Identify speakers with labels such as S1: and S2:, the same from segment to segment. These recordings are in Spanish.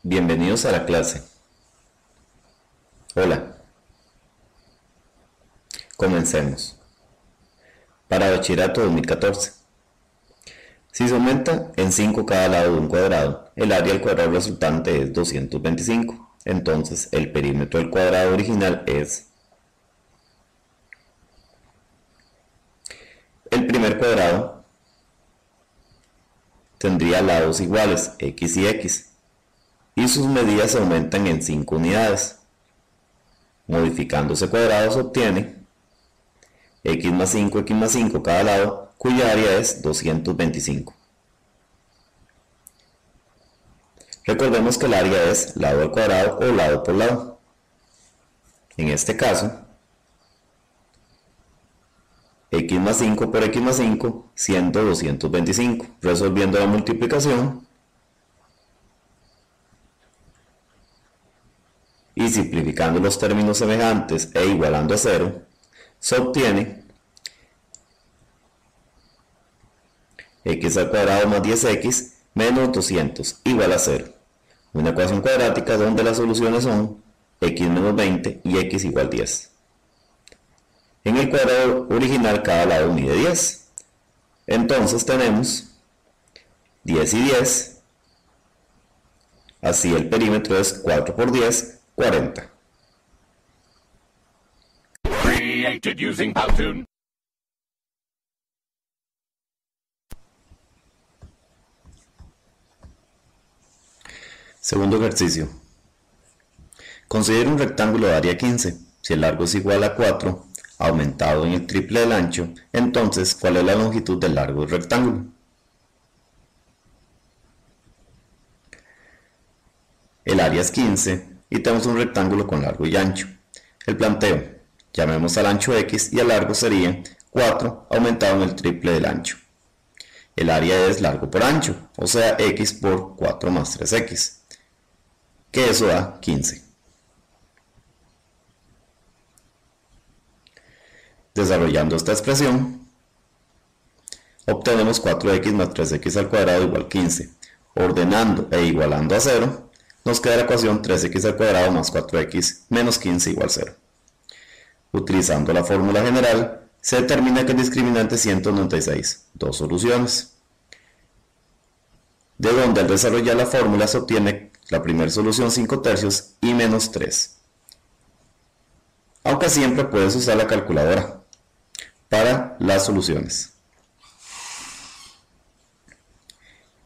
S1: Bienvenidos a la clase. Hola, comencemos. Para Bachillerato 2014. Si se aumenta en 5 cada lado de un cuadrado, el área al cuadrado resultante es 225. Entonces, el perímetro del cuadrado original es... El primer cuadrado tendría lados iguales, x y x, y sus medidas aumentan en 5 unidades. Modificando ese cuadrado se obtiene x más 5 cada lado, cuya área es 225. Recordemos que el área es lado al cuadrado o lado por lado. En este caso, x más 5 por x más 5, siendo 225. Resolviendo la multiplicación y simplificando los términos semejantes e igualando a 0, se obtiene x al cuadrado más 10x menos 200 igual a 0. Una ecuación cuadrática donde las soluciones son x menos 20 y x igual 10. En el cuadrado original cada lado mide 10. Entonces tenemos 10 y 10. Así el perímetro es 4 por 10, 40.
S2: Created using Powtoon.
S1: Segundo ejercicio. Considera un rectángulo de área 15. Si el largo es igual a 4, aumentado en el triple del ancho, entonces, ¿cuál es la longitud del largo del rectángulo? El área es 15 y tenemos un rectángulo con largo y ancho. El planteo: llamemos al ancho x y al largo sería 4 aumentado en el triple del ancho. El área es largo por ancho, o sea x por 4 más 3x, que eso da 15. Desarrollando esta expresión, obtenemos 4x más 3x al cuadrado igual 15. Ordenando e igualando a 0, nos queda la ecuación 3x al cuadrado más 4x menos 15 igual 0. Utilizando la fórmula general, se determina que el discriminante es 196. Dos soluciones. De donde al desarrollar la fórmula se obtiene la primera solución 5 tercios y menos 3. Aunque siempre puedes usar la calculadora para las soluciones.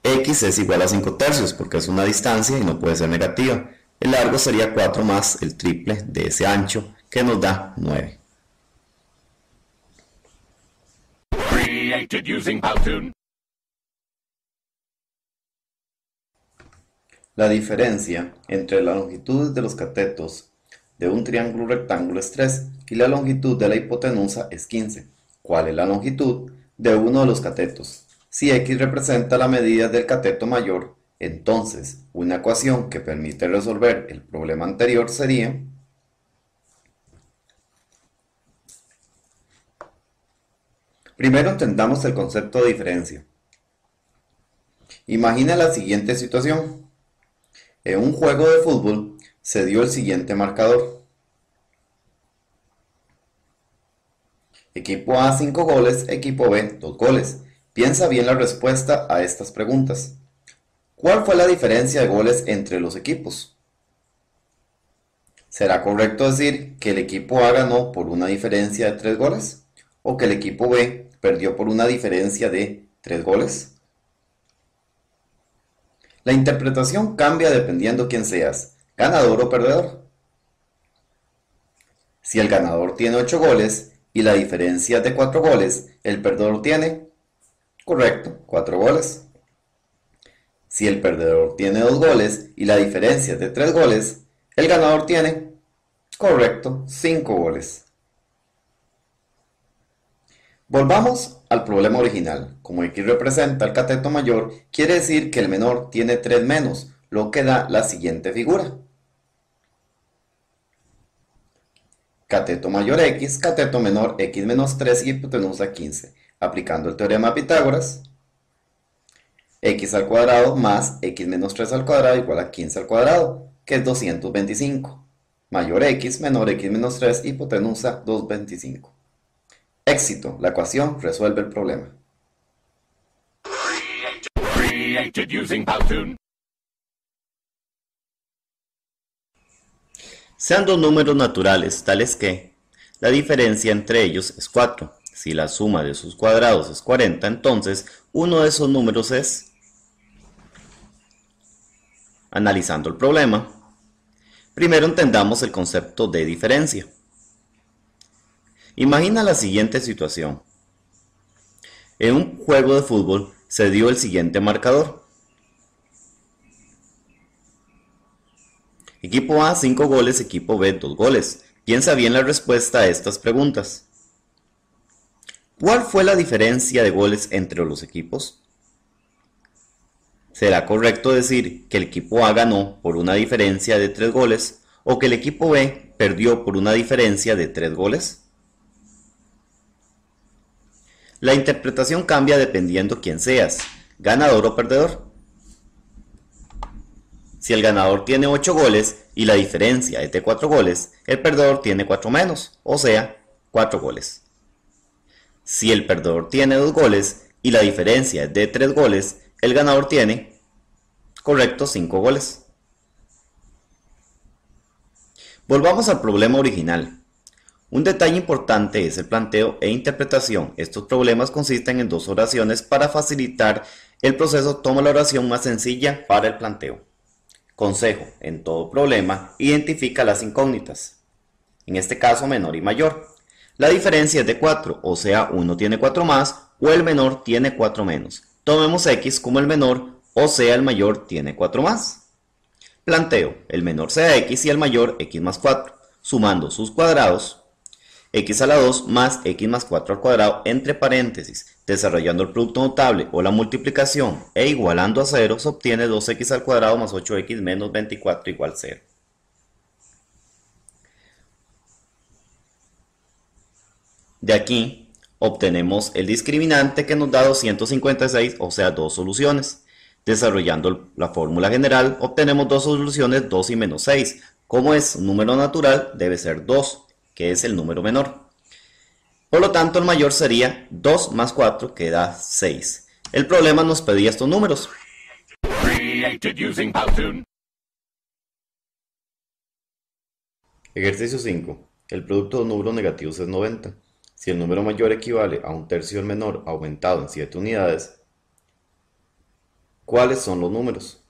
S1: X es igual a 5 tercios porque es una distancia y no puede ser negativa. El largo sería 4 más el triple de ese ancho, que nos da 9.
S2: Created using Powtoon.
S1: La diferencia entre las longitudes de los catetos de un triángulo rectángulo es 3 y la longitud de la hipotenusa es 15. ¿Cuál es la longitud de uno de los catetos? Si x representa la medida del cateto mayor, entonces una ecuación que permite resolver el problema anterior sería primero entendamos el concepto de diferencia. Imagina la siguiente situación. En un juego de fútbol se dio el siguiente marcador. Equipo A 5 goles, equipo B 2 goles. Piensa bien la respuesta a estas preguntas. ¿Cuál fue la diferencia de goles entre los equipos? ¿Será correcto decir que el equipo A ganó por una diferencia de 3 goles? ¿O que el equipo B perdió por una diferencia de 3 goles? La interpretación cambia dependiendo quién seas, ganador o perdedor. Si el ganador tiene 8 goles y la diferencia es de 4 goles, el perdedor tiene, correcto, 4 goles. Si el perdedor tiene 2 goles y la diferencia es de 3 goles, el ganador tiene, correcto, 5 goles. Volvamos al problema original. Como x representa el cateto mayor, quiere decir que el menor tiene 3 menos, lo que da la siguiente figura. Cateto mayor x, cateto menor x menos 3 y hipotenusa 15. Aplicando el teorema de Pitágoras, x al cuadrado más x menos 3 al cuadrado igual a 15 al cuadrado, que es 225. Mayor x menor x menos 3, hipotenusa 225. Éxito, la ecuación resuelve el problema.
S2: Created using Powtoon.
S1: Sean dos números naturales tales que la diferencia entre ellos es 4. Si la suma de sus cuadrados es 40, entonces uno de esos números es... Analizando el problema, primero entendamos el concepto de diferencia. Imagina la siguiente situación. En un juego de fútbol se dio el siguiente marcador. Equipo A 5 goles, equipo B 2 goles. Piensa bien la respuesta a estas preguntas. ¿Cuál fue la diferencia de goles entre los equipos? ¿Será correcto decir que el equipo A ganó por una diferencia de 3 goles o que el equipo B perdió por una diferencia de 3 goles? La interpretación cambia dependiendo quién seas, ganador o perdedor. Si el ganador tiene 8 goles y la diferencia es de 4 goles, el perdedor tiene 4 menos, o sea, 4 goles. Si el perdedor tiene 2 goles y la diferencia es de 3 goles, el ganador tiene, correcto, 5 goles. Volvamos al problema original. Un detalle importante es el planteo e interpretación. Estos problemas consisten en dos oraciones. Para facilitar el proceso, toma la oración más sencilla para el planteo. Consejo: en todo problema, identifica las incógnitas. En este caso, menor y mayor. La diferencia es de 4, o sea, uno tiene 4 más o el menor tiene 4 menos. Tomemos x como el menor, o sea, el mayor tiene 4 más. Planteo: el menor sea x y el mayor x más 4. Sumando sus cuadrados, x a la 2 más x más 4 al cuadrado entre paréntesis, desarrollando el producto notable o la multiplicación e igualando a 0, se obtiene 2x al cuadrado más 8x menos 24 igual 0. De aquí obtenemos el discriminante que nos da 256, o sea, dos soluciones. Desarrollando la fórmula general, obtenemos dos soluciones, 2 y menos 6. Como es un número natural, debe ser 2, que es el número menor. Por lo tanto, el mayor sería 2 más 4, que da 6. El problema nos pedía estos números.
S2: Created using Powtoon.
S1: Ejercicio 5. El producto de números negativos es 90. Si el número mayor equivale a un tercio del menor aumentado en 7 unidades, ¿cuáles son los números?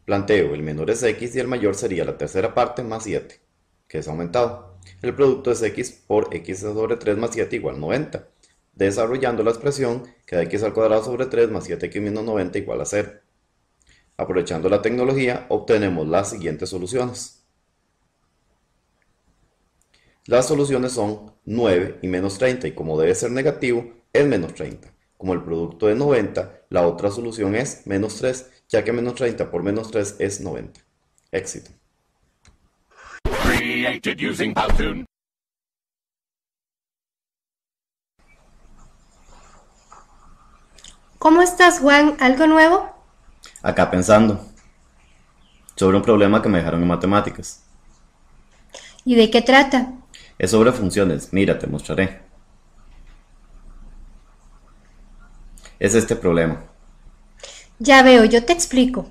S1: Planteo: el menor es x y el mayor sería la tercera parte más 7, que es aumentado. El producto es x por x sobre 3 más 7 igual 90. Desarrollando la expresión, queda x al cuadrado sobre 3 más 7x menos 90 igual a 0. Aprovechando la tecnología, obtenemos las siguientes soluciones. Las soluciones son 9 y menos 30, y como debe ser negativo, es menos 30. Como el producto es 90, la otra solución es menos 3, ya que menos 30 por menos 3 es 90. Éxito.
S2: Created using Powtoon.
S3: ¿Cómo estás, Juan? ¿Algo nuevo?
S1: Acá pensando sobre un problema que me dejaron en matemáticas.
S3: ¿Y de qué trata?
S1: Es sobre funciones. Mira, te mostraré. Es este problema.
S3: Ya veo, yo te explico.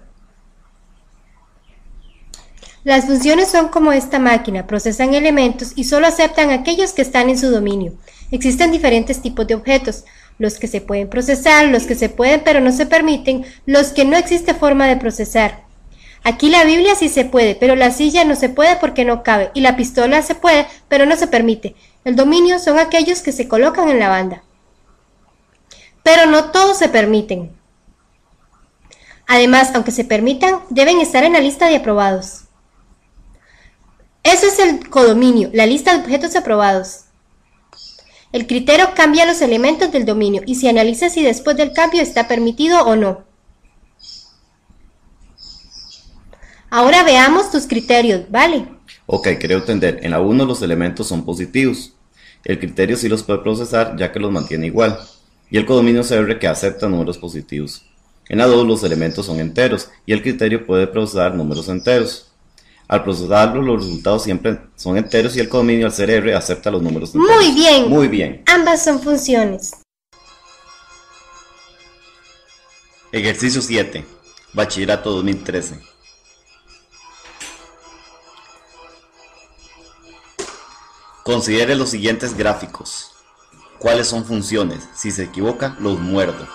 S3: Las funciones son como esta máquina, procesan elementos y solo aceptan aquellos que están en su dominio. Existen diferentes tipos de objetos, los que se pueden procesar, los que se pueden pero no se permiten, los que no existe forma de procesar. Aquí la Biblia sí se puede, pero la silla no se puede porque no cabe, y la pistola se puede, pero no se permite. El dominio son aquellos que se colocan en la banda. Pero no todos se permiten. Además, aunque se permitan, deben estar en la lista de aprobados. Eso es el codominio, la lista de objetos aprobados. El criterio cambia los elementos del dominio y se analiza si después del cambio está permitido o no. Ahora veamos tus criterios, ¿vale?
S1: Ok, creo entender. En la 1 los elementos son positivos. El criterio sí los puede procesar ya que los mantiene igual. y el codominio CR que acepta números positivos. En la 2 los elementos son enteros y el criterio puede procesar números enteros. Al procesarlo los resultados siempre son enteros y el codominio al ser R acepta los números enteros.
S3: Muy bien.
S1: Muy bien.
S3: Ambas son funciones.
S1: Ejercicio 7. Bachillerato 2013. Considere los siguientes gráficos. ¿Cuáles son funciones? Si se equivoca, los muerdo.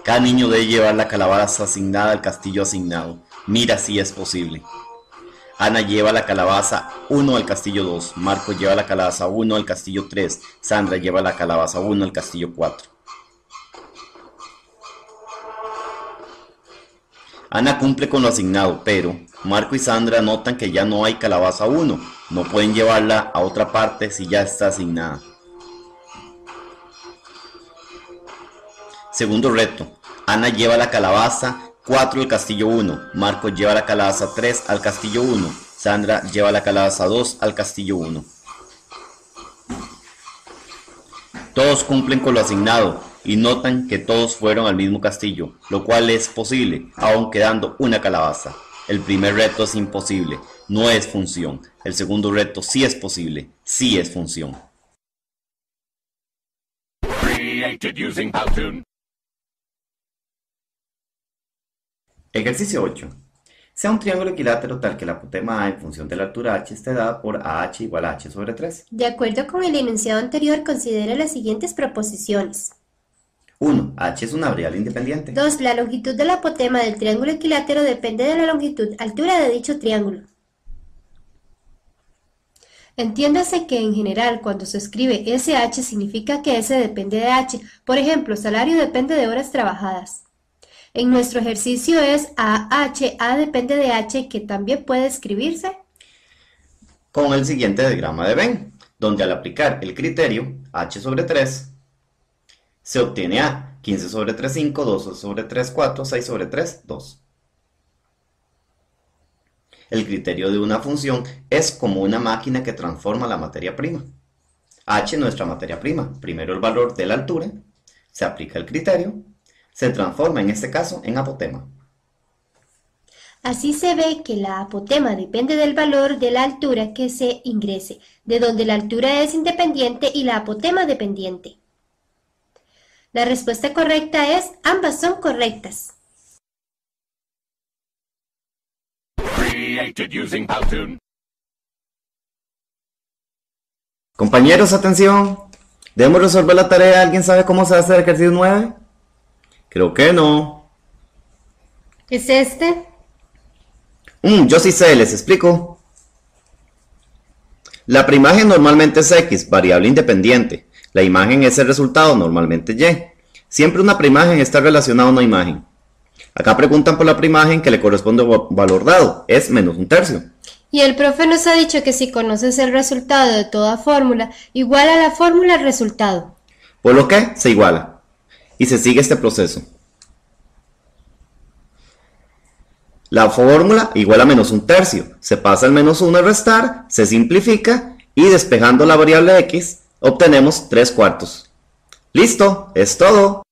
S1: Cada niño debe llevar la calabaza asignada al castillo asignado. Mira si es posible. Ana lleva la calabaza 1 al castillo 2. Marco lleva la calabaza 1 al castillo 3. Sandra lleva la calabaza 1 al castillo 4. Ana cumple con lo asignado, pero Marco y Sandra notan que ya no hay calabaza 1. No pueden llevarla a otra parte si ya está asignada. Segundo reto. Ana lleva la calabaza 4 al castillo 1. Marco lleva la calabaza 3 al castillo 1. Sandra lleva la calabaza 2 al castillo 1. Todos cumplen con lo asignado y notan que todos fueron al mismo castillo, lo cual es posible, aun quedando una calabaza. El primer reto es imposible, no es función. El segundo reto sí es posible, sí es función.
S2: Created using Powtoon.
S1: Ejercicio 8. Sea un triángulo equilátero tal que la apotema A en función de la altura h esté dada por AH igual a h sobre 3.
S3: De acuerdo con el enunciado anterior, considera las siguientes proposiciones.
S1: 1. H es una variable independiente.
S3: 2. La longitud de la apotema del triángulo equilátero depende de la longitud altura de dicho triángulo. Entiéndase que en general cuando se escribe SH significa que S depende de H. Por ejemplo, salario depende de horas trabajadas. En nuestro ejercicio es AH, A depende de H, que también puede escribirse
S1: con el siguiente diagrama de Venn, donde al aplicar el criterio h sobre 3, se obtiene A, 15 sobre 3, 5, 2 sobre 3, 4, 6 sobre 3, 2. El criterio de una función es como una máquina que transforma la materia prima. H, nuestra materia prima, primero el valor de la altura, se aplica el criterio, se transforma en este caso en apotema.
S3: Así se ve que la apotema depende del valor de la altura que se ingrese, de donde la altura es independiente y la apotema dependiente. La respuesta correcta es, ambas son correctas.
S2: Created using Powtoon.
S1: Compañeros, atención. ¿Debemos resolver la tarea? ¿Alguien sabe cómo se hace el ejercicio 9? Creo que no.
S3: ¿Es este?
S1: Yo sí sé, les explico. La preimagen normalmente es X, variable independiente. La imagen es el resultado, normalmente Y. Siempre una preimagen está relacionada a una imagen. Acá preguntan por la preimagen que le corresponde valor dado, es menos un tercio.
S3: Y el profe nos ha dicho que si conoces el resultado de toda fórmula, igual a la fórmula el resultado.
S1: Por lo que se iguala. Y se sigue este proceso. La fórmula igual a menos un tercio. Se pasa el menos 1 a restar, se simplifica y despejando la variable x, obtenemos 3 cuartos. ¡Listo! ¡Es todo!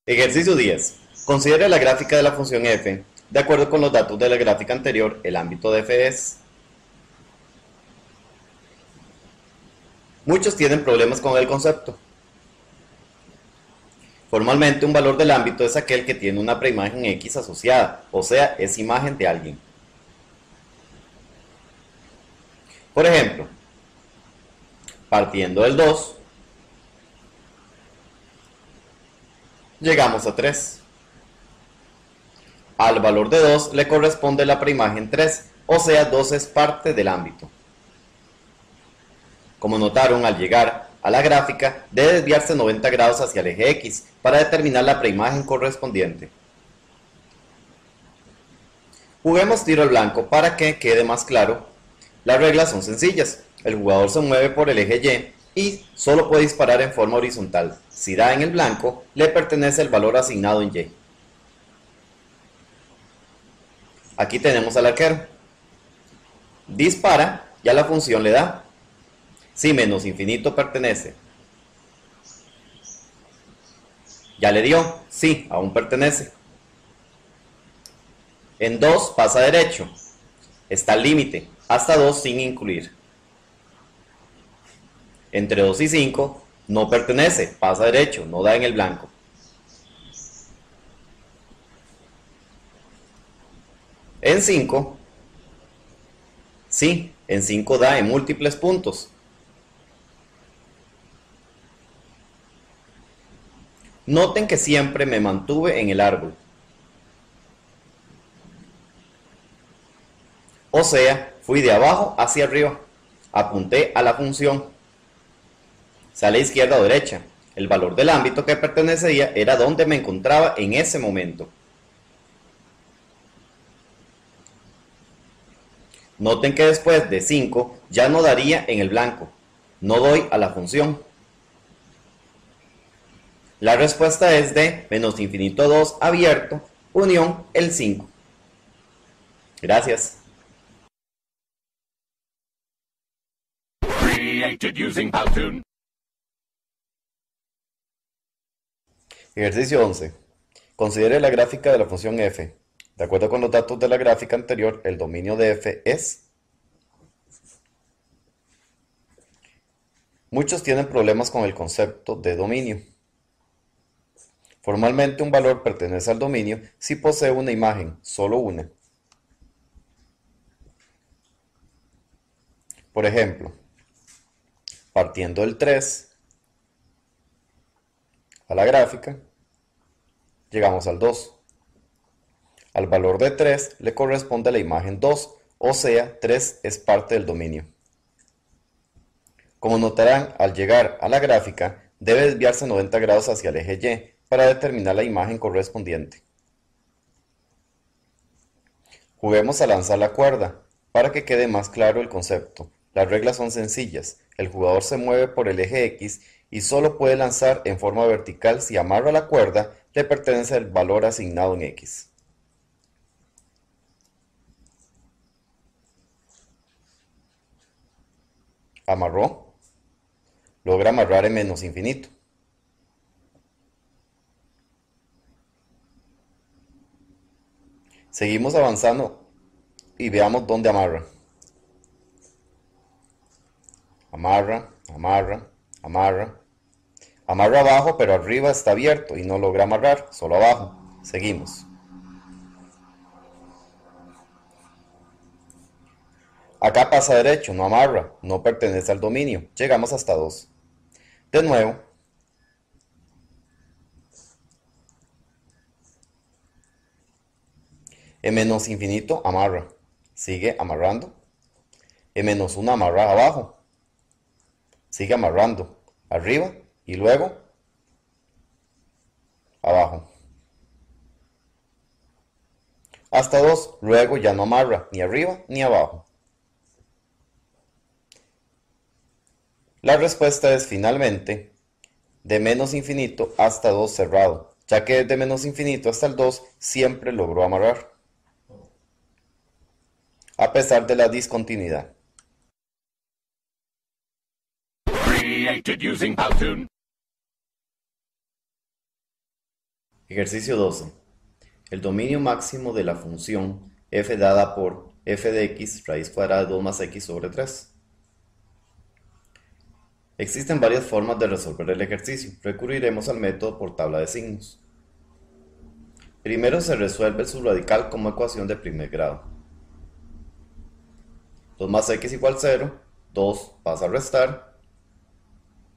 S1: Ejercicio 10. Considere la gráfica de la función f. De acuerdo con los datos de la gráfica anterior, el ámbito de f es... Muchos tienen problemas con el concepto. Formalmente, un valor del ámbito es aquel que tiene una preimagen X asociada, o sea, es imagen de alguien. Por ejemplo, partiendo del 2, llegamos a 3. Al valor de 2 le corresponde la preimagen 3, o sea, 2 es parte del ámbito. Como notaron, al llegar a la gráfica, debe desviarse 90 grados hacia el eje X para determinar la preimagen correspondiente. Juguemos tiro al blanco para que quede más claro. Las reglas son sencillas. El jugador se mueve por el eje Y y solo puede disparar en forma horizontal. Si da en el blanco, le pertenece el valor asignado en Y. Aquí tenemos al arquero. Dispara, ya la función le da. Si menos infinito pertenece. Ya le dio, sí, aún pertenece. En 2 pasa derecho. Está al límite, hasta 2 sin incluir. Entre 2 y 5 no pertenece, pasa derecho, no da en el blanco. En 5, sí, en 5 da en múltiples puntos. Noten que siempre me mantuve en el árbol. O sea, fui de abajo hacia arriba. Apunté a la función. Sale izquierda o derecha. El valor del ámbito que pertenecía era donde me encontraba en ese momento. Noten que después de 5 ya no daría en el blanco. No doy a la función. La respuesta es de menos infinito 2 abierto, unión el 5. Gracias.
S2: Created using Powtoon.
S1: Ejercicio 11. Considere la gráfica de la función f. De acuerdo con los datos de la gráfica anterior, el dominio de f es... Muchos tienen problemas con el concepto de dominio. Formalmente un valor pertenece al dominio si posee una imagen, solo una. Por ejemplo, partiendo del 3 a la gráfica, llegamos al 2. Al valor de 3 le corresponde la imagen 2, o sea, 3 es parte del dominio. Como notarán, al llegar a la gráfica, debe desviarse 90 grados hacia el eje Y para determinar la imagen correspondiente. Juguemos a lanzar la cuerda, para que quede más claro el concepto. Las reglas son sencillas. El jugador se mueve por el eje X y solo puede lanzar en forma vertical si amarra la cuerda, le pertenece el valor asignado en X. Amarró. Logra amarrar en menos infinito. Seguimos avanzando y veamos dónde amarra. Amarra, amarra, amarra. Amarra abajo, pero arriba está abierto y no logra amarrar, solo abajo. Seguimos. Acá pasa derecho, no amarra, no pertenece al dominio. Llegamos hasta 2. De nuevo. En menos infinito amarra. Sigue amarrando. En menos 1 amarra abajo. Sigue amarrando. Arriba y luego abajo. Hasta 2. Luego ya no amarra ni arriba ni abajo. La respuesta es finalmente de menos infinito hasta 2 cerrado, ya que desde menos infinito hasta el 2 siempre logró amarrar, a pesar de la discontinuidad.
S2: Created using Powtoon.
S1: Ejercicio 12. El dominio máximo de la función f dada por f de x raíz cuadrada de 2 más x sobre 3. Existen varias formas de resolver el ejercicio. Recurriremos al método por tabla de signos. Primero se resuelve el subradical como ecuación de primer grado. 2 más x igual 0, 2 pasa a restar.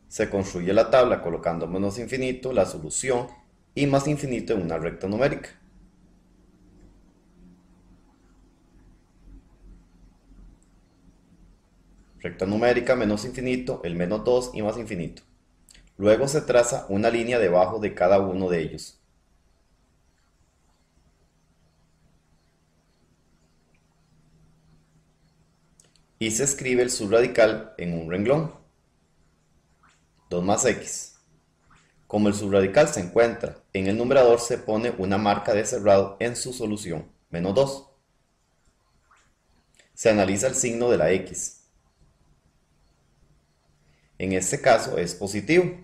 S1: Se construye la tabla colocando menos infinito, la solución y más infinito en una recta numérica. Recta numérica menos infinito, el menos 2 y más infinito. Luego se traza una línea debajo de cada uno de ellos. Y se escribe el subradical en un renglón. 2 más x. Como el subradical se encuentra en el numerador, se pone una marca de cerrado en su solución, menos 2. se analiza el signo de la X. En este caso es positivo.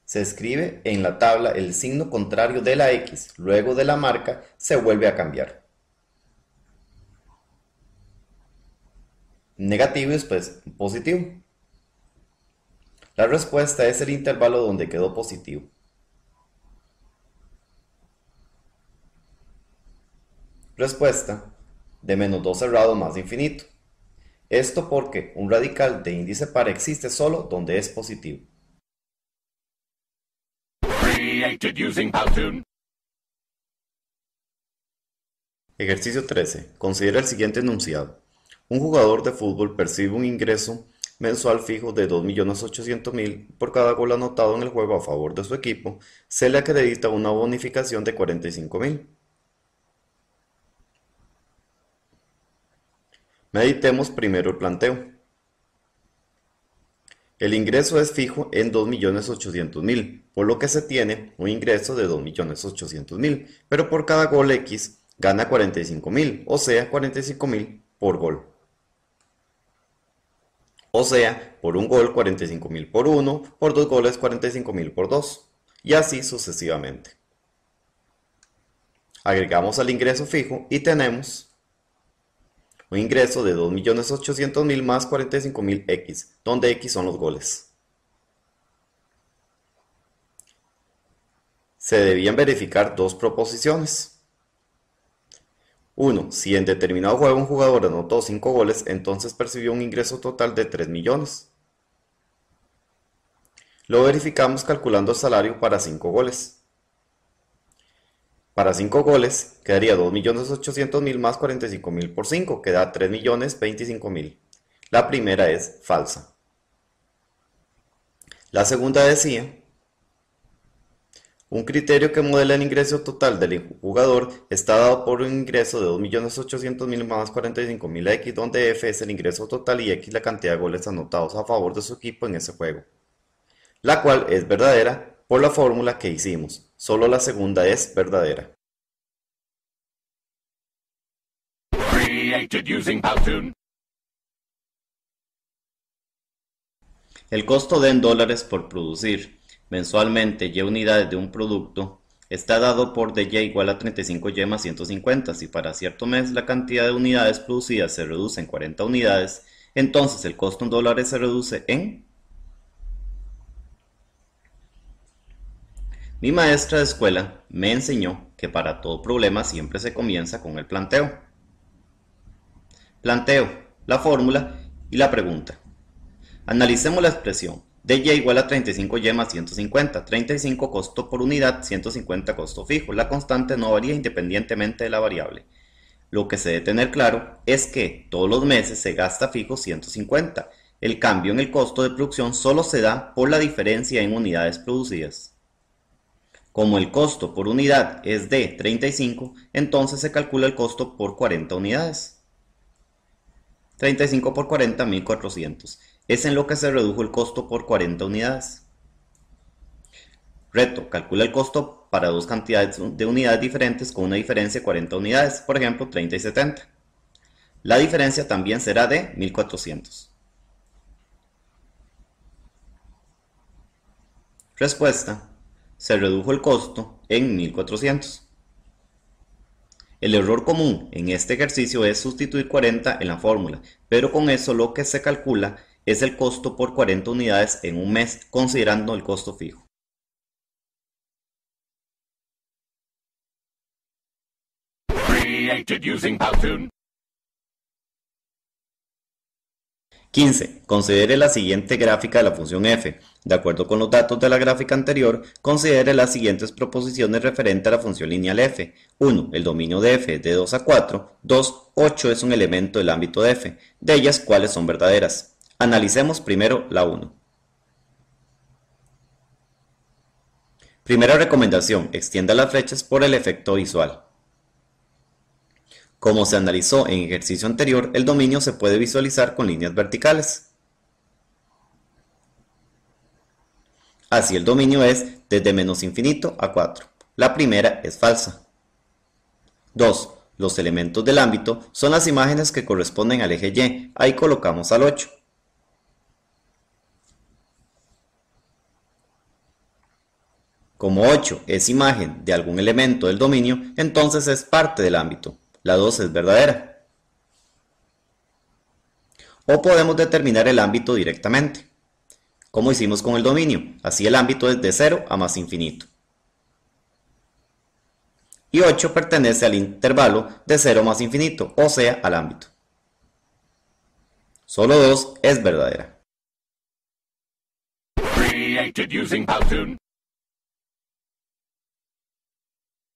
S1: Se escribe en la tabla el signo contrario de la X, luego de la marca se vuelve a cambiar. Negativo y después positivo. La respuesta es el intervalo donde quedó positivo. Respuesta de menos 2 cerrado más infinito. Esto porque un radical de índice par existe solo donde es positivo.
S2: Created using Powtoon.
S1: Ejercicio 13. Considera el siguiente enunciado. Un jugador de fútbol percibe un ingreso mensual fijo de 2.800.000 por cada gol anotado en el juego a favor de su equipo. Se le acredita una bonificación de 45.000. Meditemos primero el planteo. El ingreso es fijo en 2.800.000, por lo que se tiene un ingreso de 2.800.000, pero por cada gol X gana 45.000, o sea, 45.000 por gol. O sea, por un gol 45.000 por 1, por 2 goles 45.000 por 2, y así sucesivamente. Agregamos al ingreso fijo y tenemos un ingreso de 2.800.000 más 45.000 X, donde X son los goles. Se debían verificar dos proposiciones. 1. Si en determinado juego un jugador anotó 5 goles, entonces percibió un ingreso total de 3 millones. Lo verificamos calculando el salario para 5 goles. Para 5 goles quedaría 2.800.000 más 45.000 por 5, que da 3.025.000. La primera es falsa. La segunda decía: un criterio que modela el ingreso total del jugador está dado por un ingreso de 2.800.000 más 45.000 X, donde F es el ingreso total y X la cantidad de goles anotados a favor de su equipo en ese juego, la cual es verdadera por la fórmula que hicimos. Solo la segunda es verdadera.
S2: Created using Powtoon.
S1: El costo de en dólares por producir mensualmente Y unidades de un producto está dado por dy igual a 35Y más 150. Si para cierto mes la cantidad de unidades producidas se reduce en 40 unidades, entonces el costo en dólares se reduce en... Mi maestra de escuela me enseñó que para todo problema siempre se comienza con el planteo. Planteo, la fórmula y la pregunta. Analicemos la expresión. dy igual a 35Y más 150. 35 costo por unidad, 150 costo fijo. La constante no varía independientemente de la variable. Lo que se debe tener claro es que todos los meses se gasta fijo 150. El cambio en el costo de producción solo se da por la diferencia en unidades producidas. Como el costo por unidad es de 35, entonces se calcula el costo por 40 unidades. 35 por 40, 1400. Es en lo que se redujo el costo por 40 unidades. Reto: calcula el costo para dos cantidades de unidades diferentes con una diferencia de 40 unidades, por ejemplo 30 y 70. La diferencia también será de 1400. Respuesta: se redujo el costo en 1400. El error común en este ejercicio es sustituir 40 en la fórmula, pero con eso lo que se calcula es el costo por 40 unidades en un mes, considerando el costo fijo.
S2: Created using Powtoon.
S1: 15. Considere la siguiente gráfica de la función f. De acuerdo con los datos de la gráfica anterior, considere las siguientes proposiciones referentes a la función lineal f. 1. El dominio de f es de 2 a 4. 2. 8 es un elemento del ámbito de f. De ellas, ¿cuáles son verdaderas? Analicemos primero la 1. Primera recomendación: extienda las flechas por el efecto visual. Como se analizó en el ejercicio anterior, el dominio se puede visualizar con líneas verticales. Así el dominio es desde menos infinito a 4. La primera es falsa. 2. Los elementos del ámbito son las imágenes que corresponden al eje Y. Ahí colocamos al 8. Como 8 es imagen de algún elemento del dominio, entonces es parte del ámbito. La 2 es verdadera. O podemos determinar el ámbito directamente, como hicimos con el dominio. Así el ámbito es de 0 a más infinito. Y 8 pertenece al intervalo de 0 más infinito, o sea, al ámbito. Solo 2 es verdadera.
S2: Created using Powtoon.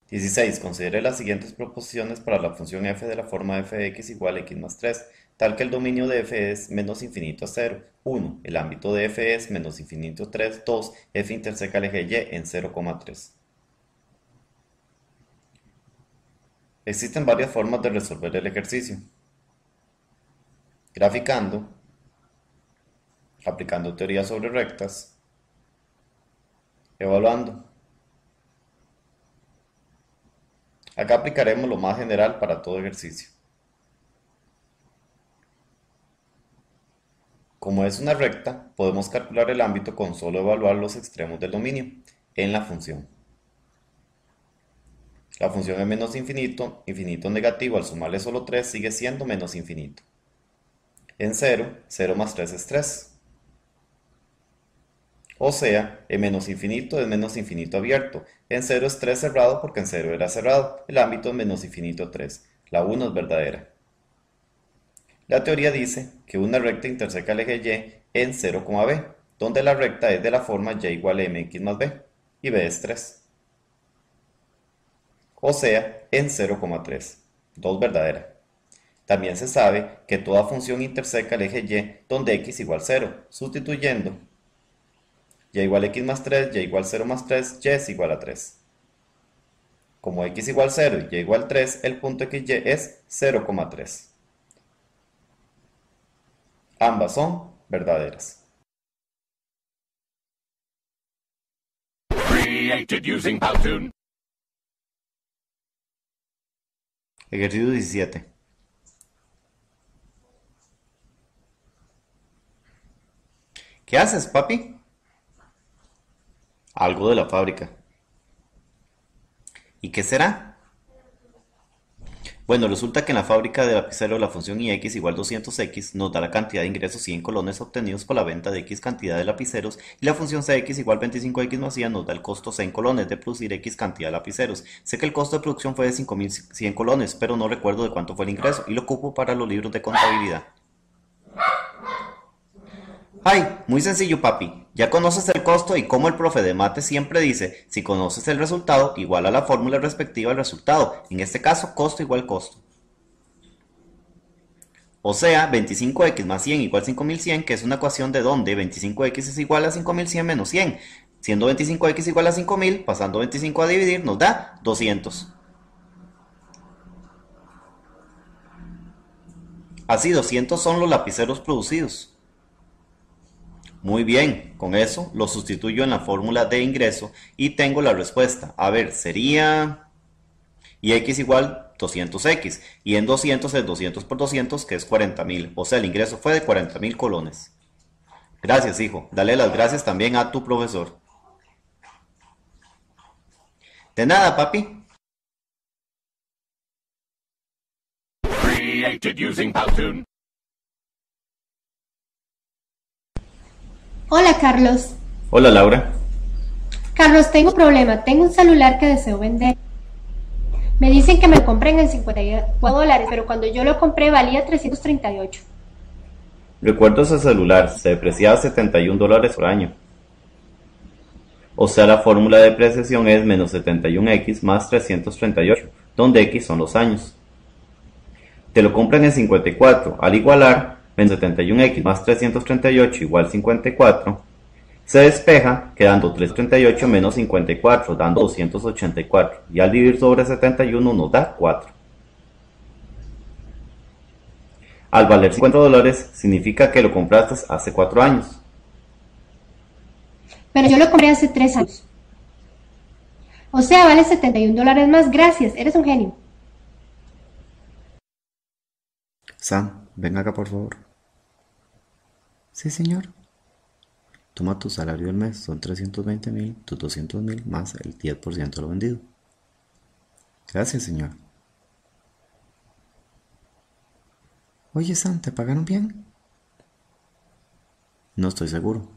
S1: 16. Considere las siguientes proposiciones para la función f de la forma f de x igual a x más 3, tal que el dominio de f es menos infinito a 0. 1. El ámbito de f es menos infinito a 3. 2. F interseca el eje y en 0,3. Existen varias formas de resolver el ejercicio. Graficando, aplicando teoría sobre rectas, evaluando. Acá aplicaremos lo más general para todo ejercicio. Como es una recta, podemos calcular el ámbito con solo evaluar los extremos del dominio en la función. La función es menos infinito, infinito negativo al sumarle solo 3 sigue siendo menos infinito. En 0, 0 más 3 es 3. O sea, en menos infinito es menos infinito abierto. En 0 es 3 cerrado porque en 0 era cerrado. El ámbito es menos infinito 3. La 1 es verdadera. La teoría dice que una recta interseca el eje y en 0,b, donde la recta es de la forma y igual a mx más b, y b es 3. O sea, en 0,3. 2 verdadera. También se sabe que toda función interseca el eje y donde x igual 0, sustituyendo y igual a x más 3, y igual 0 más 3, y es igual a 3. Como x igual 0 y y igual 3, el punto xy es 0,3. Ambas son verdaderas.
S2: Created using Powtoon.
S1: Ejercicio 17. ¿Qué haces, papi? Algo de la fábrica. ¿Y qué será? Bueno, resulta que en la fábrica de lapicero la función ix igual 200x nos da la cantidad de ingresos 100 colones obtenidos por la venta de x cantidad de lapiceros, y la función cx igual 25x más 100 nos da el costo 100 colones de producir x cantidad de lapiceros. Sé que el costo de producción fue de 5100 colones, pero no recuerdo de cuánto fue el ingreso y lo ocupo para los libros de contabilidad. ¡Ay! Muy sencillo, papi. Ya conoces el costo y como el profe de mate siempre dice, si conoces el resultado, igual a la fórmula respectiva al resultado. En este caso, costo igual costo. O sea, 25x más 100 igual 5100, que es una ecuación de donde 25x es igual a 5100 menos 100. Siendo 25x igual a 5000, pasando 25 a dividir, nos da 200. Así, 200 son los lapiceros producidos. Muy bien, con eso lo sustituyo en la fórmula de ingreso y tengo la respuesta. A ver, sería y x igual 200x, y en 200 es 200 por 200, que es 40.000, o sea, el ingreso fue de 40.000 colones. Gracias, hijo. Dale las gracias también a tu profesor. De nada, papi.
S2: Created using Powtoon.
S3: Hola, Carlos.
S1: Hola, Laura.
S3: Carlos, tengo un problema. Tengo un celular que deseo vender. Me dicen que me lo compren en $54, pero cuando yo lo compré valía $338.
S1: Recuerdo ese celular, se depreciaba $71 por año. O sea, la fórmula de depreciación es menos 71x más 338, donde x son los años. Te lo compran en 54, al igualar menos 71x más 338 igual 54, se despeja quedando 338 menos 54, dando 284, y al dividir sobre 71 nos da 4. Al valer $50 significa que lo compraste hace 4 años.
S3: Pero yo lo compré hace 3 años. O sea, vale $71 más. Gracias, eres un genio.
S1: Sam, ven acá por favor. Sí, señor. Toma tu salario del mes, son 320.000, tus 200.000 más el 10% de lo vendido. Gracias, señor. Oye, Sam, ¿te pagaron bien? No estoy seguro.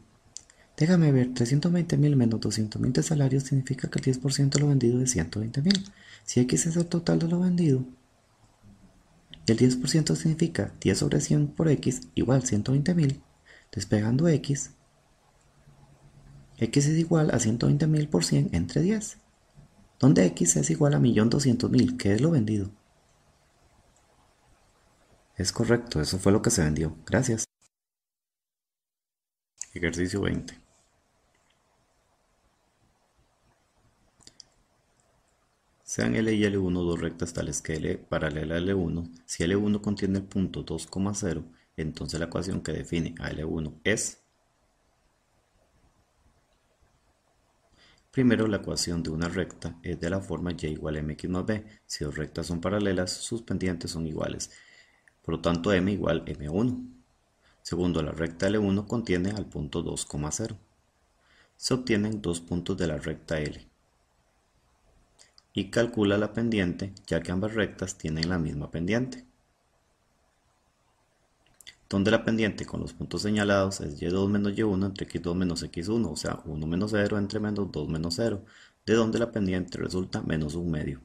S1: Déjame ver, 320.000 menos 200.000 de salario significa que el 10% de lo vendido es 120.000. Si X es el total de lo vendido, y el 10% significa 10 sobre 100 por X igual 120.000, despegando X es igual a 120.000 por 100 entre 10, donde X es igual a 1.200.000, que es lo vendido. Es correcto, eso fue lo que se vendió. Gracias. Ejercicio 20. Sean L y L1 dos rectas tales que L paralela a L1. Si L1 contiene el punto 2,0, entonces la ecuación que define a L1 es... Primero, la ecuación de una recta es de la forma y igual a mx más b. Si dos rectas son paralelas, sus pendientes son iguales. Por lo tanto, m igual m1. Segundo, la recta L1 contiene al punto 2,0. Se obtienen dos puntos de la recta L. Y calcula la pendiente, ya que ambas rectas tienen la misma pendiente. Donde la pendiente con los puntos señalados es y2 menos y1 entre x2 menos x1, o sea, 1 menos 0 entre menos 2 menos 0, de donde la pendiente resulta menos 1/2.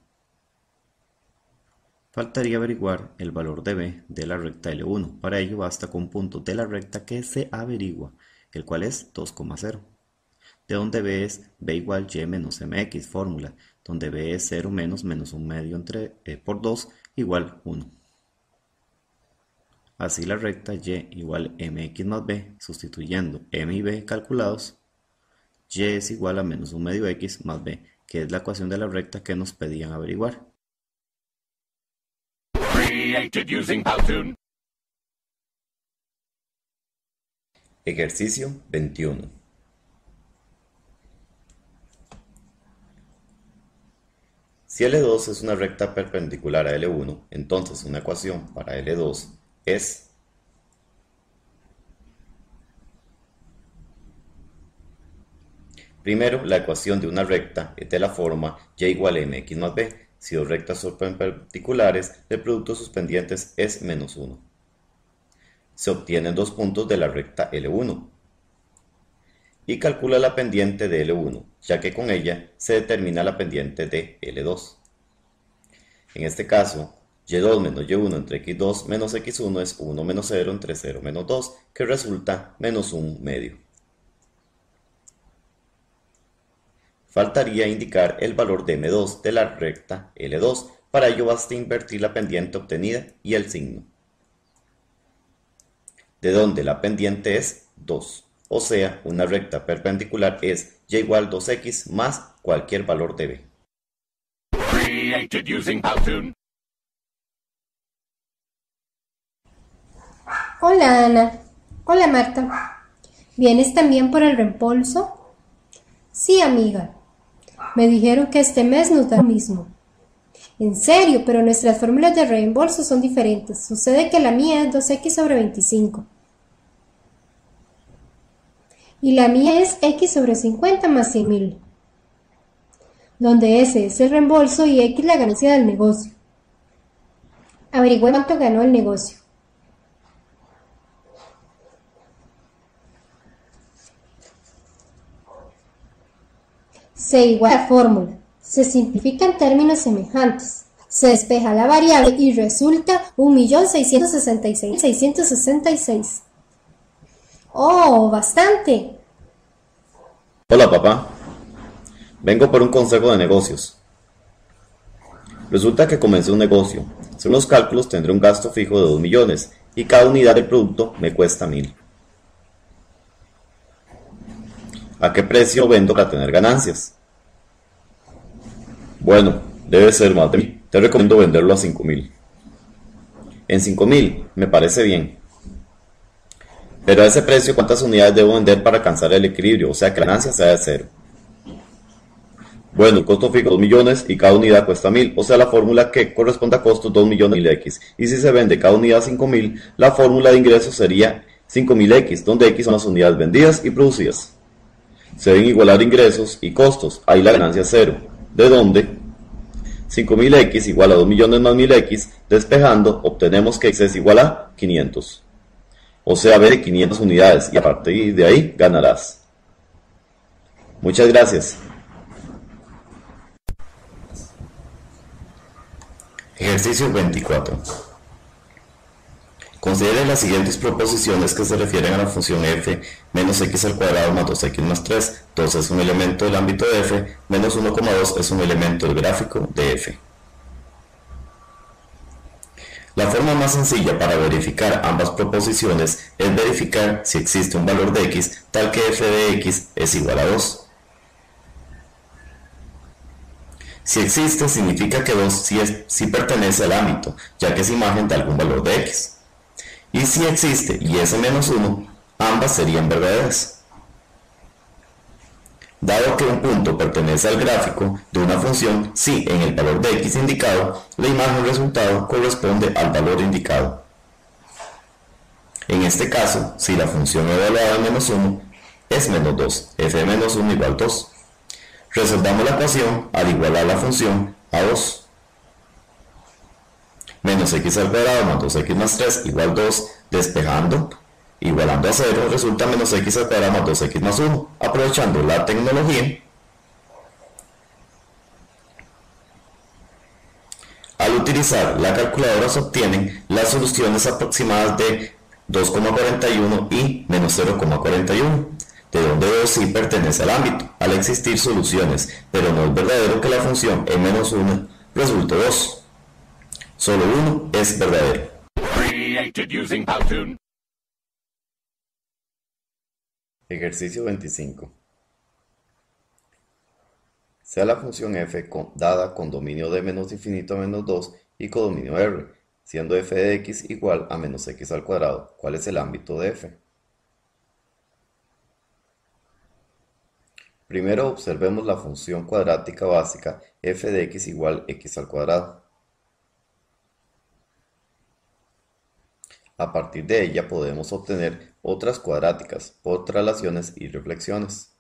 S1: Faltaría averiguar el valor de b de la recta L1. Para ello basta con un punto de la recta que se averigua, el cual es 2,0. De donde b es b igual y menos mx, fórmula, donde b es 0 menos 1/2 por 2 igual 1. Así la recta y igual mx más b, sustituyendo m y b calculados, y es igual a menos 1/2x más b, que es la ecuación de la recta que nos pedían averiguar.
S2: Created using Powtoon.
S1: Ejercicio 21. Si L2 es una recta perpendicular a L1, entonces una ecuación para L2 es... Primero, la ecuación de una recta es de la forma y igual a mx más b. Si dos rectas son perpendiculares, el producto de sus pendientes es menos 1. Se obtienen dos puntos de la recta L1. Y calcula la pendiente de L1, ya que con ella se determina la pendiente de L2. En este caso, y2 menos y1 entre x2 menos x1 es 1 menos 0 entre 0 menos 2, que resulta menos 1/2. Faltaría indicar el valor de m2 de la recta L2. Para ello basta invertir la pendiente obtenida y el signo, de donde la pendiente es 2. O sea, una recta perpendicular es y igual 2x más cualquier valor de b.
S2: Created using Powtoon.
S3: Hola Ana. Hola Marta. ¿Vienes también por el reembolso? Sí, amiga. Me dijeron que este mes nos da lo mismo. En serio, pero nuestras fórmulas de reembolso son diferentes. Sucede que la mía es 2x sobre 25. Y la mía es x sobre 50 más 100.000. Donde S es el reembolso y x la ganancia del negocio. Averigüe cuánto ganó el negocio. C igual a la fórmula. Se simplifica en términos semejantes. Se despeja la variable y resulta 1.666.666. ¡Oh, bastante!
S1: Hola papá, vengo por un consejo de negocios. Resulta que comencé un negocio. Según los cálculos tendré un gasto fijo de 2 millones y cada unidad del producto me cuesta 1.000. ¿A qué precio vendo para tener ganancias? Bueno, debe ser más de 1.000. Te recomiendo venderlo a 5.000. En 5.000 me parece bien. Pero a ese precio, ¿cuántas unidades debo vender para alcanzar el equilibrio? O sea, que la ganancia sea de 0. Bueno, el costo fijo 2 millones y cada unidad cuesta 1000, o sea la fórmula que corresponde a costos 2 millones 1000x. Y si se vende cada unidad 5000, la fórmula de ingresos sería 5000x, donde x son las unidades vendidas y producidas. Se deben igualar ingresos y costos, ahí la ganancia es 0, de donde 5000x igual a 2 millones más 1000x, despejando obtenemos que x es igual a 500. O sea, vende 500 unidades y a partir de ahí ganarás. Muchas gracias. Ejercicio 24. Considere las siguientes proposiciones que se refieren a la función f menos x al cuadrado más 2x más 3. 2 es un elemento del ámbito de f, menos 1,2 es un elemento del gráfico de f. La forma más sencilla para verificar ambas proposiciones es verificar si existe un valor de x tal que f de x es igual a 2. Si existe, significa que 2 sí pertenece al ámbito, ya que es imagen de algún valor de x. Y si existe y s menos 1, ambas serían verdaderas. Dado que un punto pertenece al gráfico de una función, si en el valor de x indicado, la imagen resultado corresponde al valor indicado. En este caso, si la función evaluada en menos 1 es menos 2, f de menos 1 igual 2. Resolvamos la ecuación al igualar la función a 2. Menos x al cuadrado más 2x más 3 igual 2, despejando, igualando a 0, resulta menos x al cuadrado más 2x más 1. Aprovechando la tecnología, al utilizar la calculadora se obtienen las soluciones aproximadas de 2,41 y menos 0,41. De donde 2 sí pertenece al ámbito, al existir soluciones, pero no es verdadero que la función en menos 1 resulte 2. Solo 1 es verdadero. Ejercicio 25. Sea la función f dada con dominio de menos infinito a menos 2 y codominio R, siendo f de x igual a menos x al cuadrado. ¿Cuál es el ámbito de f? Primero observemos la función cuadrática básica f de x igual x al cuadrado. A partir de ella podemos obtener otras cuadráticas por traslaciones y reflexiones.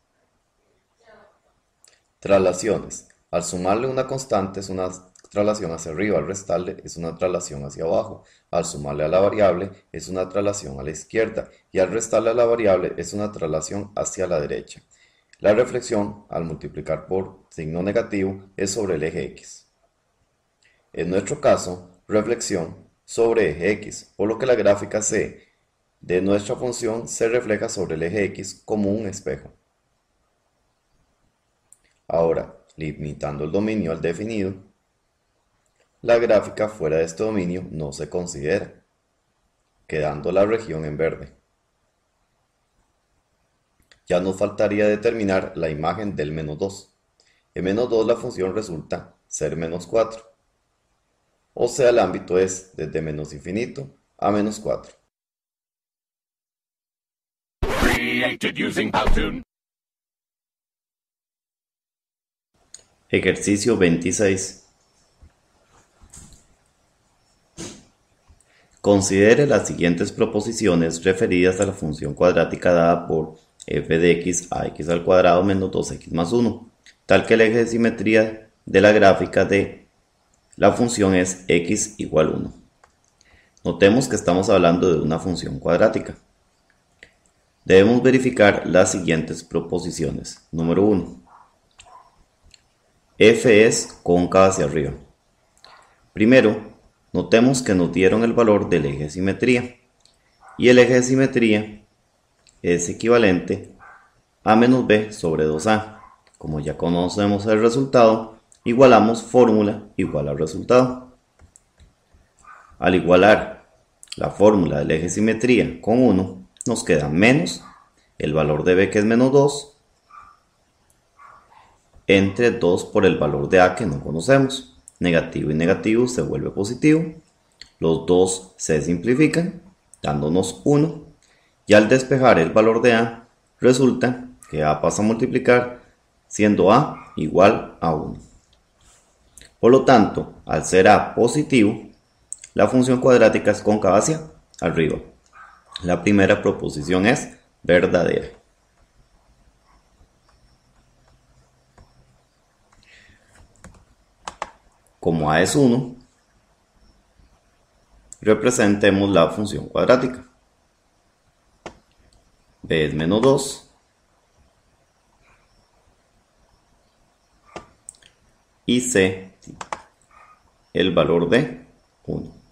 S1: Traslaciones. Al sumarle una constante es una traslación hacia arriba, al restarle es una traslación hacia abajo, al sumarle a la variable es una traslación a la izquierda y al restarle a la variable es una traslación hacia la derecha. La reflexión, al multiplicar por signo negativo, es sobre el eje x. En nuestro caso, reflexión sobre eje x, por lo que la gráfica C de nuestra función se refleja sobre el eje x como un espejo. Ahora, limitando el dominio al definido, la gráfica fuera de este dominio no se considera, quedando la región en verde. Ya nos faltaría determinar la imagen del menos 2. En menos 2 la función resulta ser menos 4. O sea, el ámbito es desde menos infinito a menos 4. Ejercicio 26. Considere las siguientes proposiciones referidas a la función cuadrática dada por f de x a x al cuadrado menos 2x más 1, tal que el eje de simetría de la gráfica de la función es x igual 1. Notemos que estamos hablando de una función cuadrática. Debemos verificar las siguientes proposiciones. Número 1. F es cóncava hacia arriba. Primero, notemos que nos dieron el valor del eje de simetría. Y el eje de simetría es equivalente a menos b sobre 2a. Como ya conocemos el resultado, igualamos fórmula igual al resultado. Al igualar la fórmula del eje de simetría con 1, nos queda menos el valor de b, que es menos 2, entre 2 por el valor de a, que no conocemos. Negativo y negativo se vuelve positivo. Los dos se simplifican, dándonos 1. Y al despejar el valor de a, resulta que a pasa a multiplicar, siendo a igual a 1. Por lo tanto, al ser a positivo, la función cuadrática es cóncava hacia arriba. La primera proposición es verdadera. Como a es 1, representemos la función cuadrática. B es menos 2 y C el valor de 1.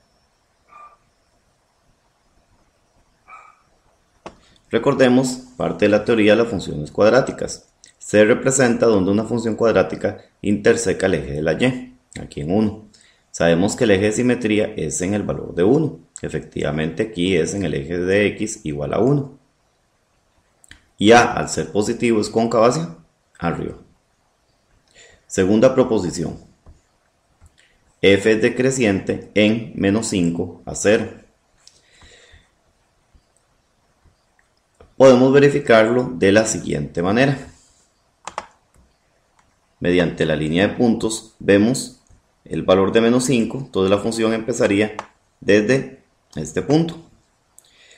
S1: Recordemos parte de la teoría de las funciones cuadráticas. Se representa donde una función cuadrática interseca el eje de la y, aquí en 1. Sabemos que el eje de simetría es en el valor de 1. Efectivamente aquí es en el eje de x igual a 1. Y A, al ser positivo, es cóncavo hacia arriba. Segunda proposición. F es decreciente en menos 5 a 0. Podemos verificarlo de la siguiente manera. Mediante la línea de puntos vemos el valor de menos 5, entonces la función empezaría desde este punto.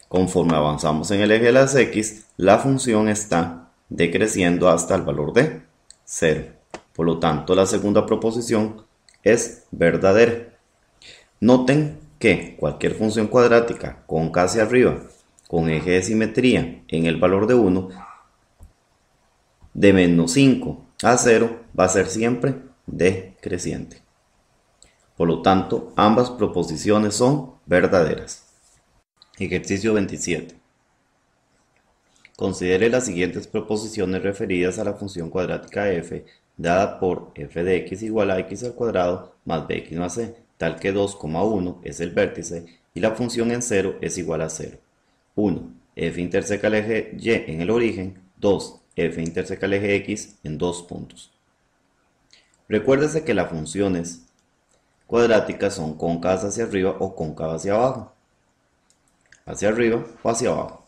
S1: Conforme avanzamos en el eje de las x, la función está decreciendo hasta el valor de 0. Por lo tanto, la segunda proposición es verdadera. Noten que cualquier función cuadrática cóncava hacia arriba con eje de simetría en el valor de 1, de menos 5 a 0 va a ser siempre decreciente. Por lo tanto, ambas proposiciones son verdaderas. Ejercicio 27. Considere las siguientes proposiciones referidas a la función cuadrática f dada por f de x igual a x al cuadrado más bx más c, tal que 2,1 es el vértice y la función en 0 es igual a 0. 1. F interseca el eje y en el origen. 2. F interseca el eje x en dos puntos. Recuérdese que las funciones cuadráticas son cóncavas hacia arriba o cóncavas hacia abajo. Hacia arriba o hacia abajo.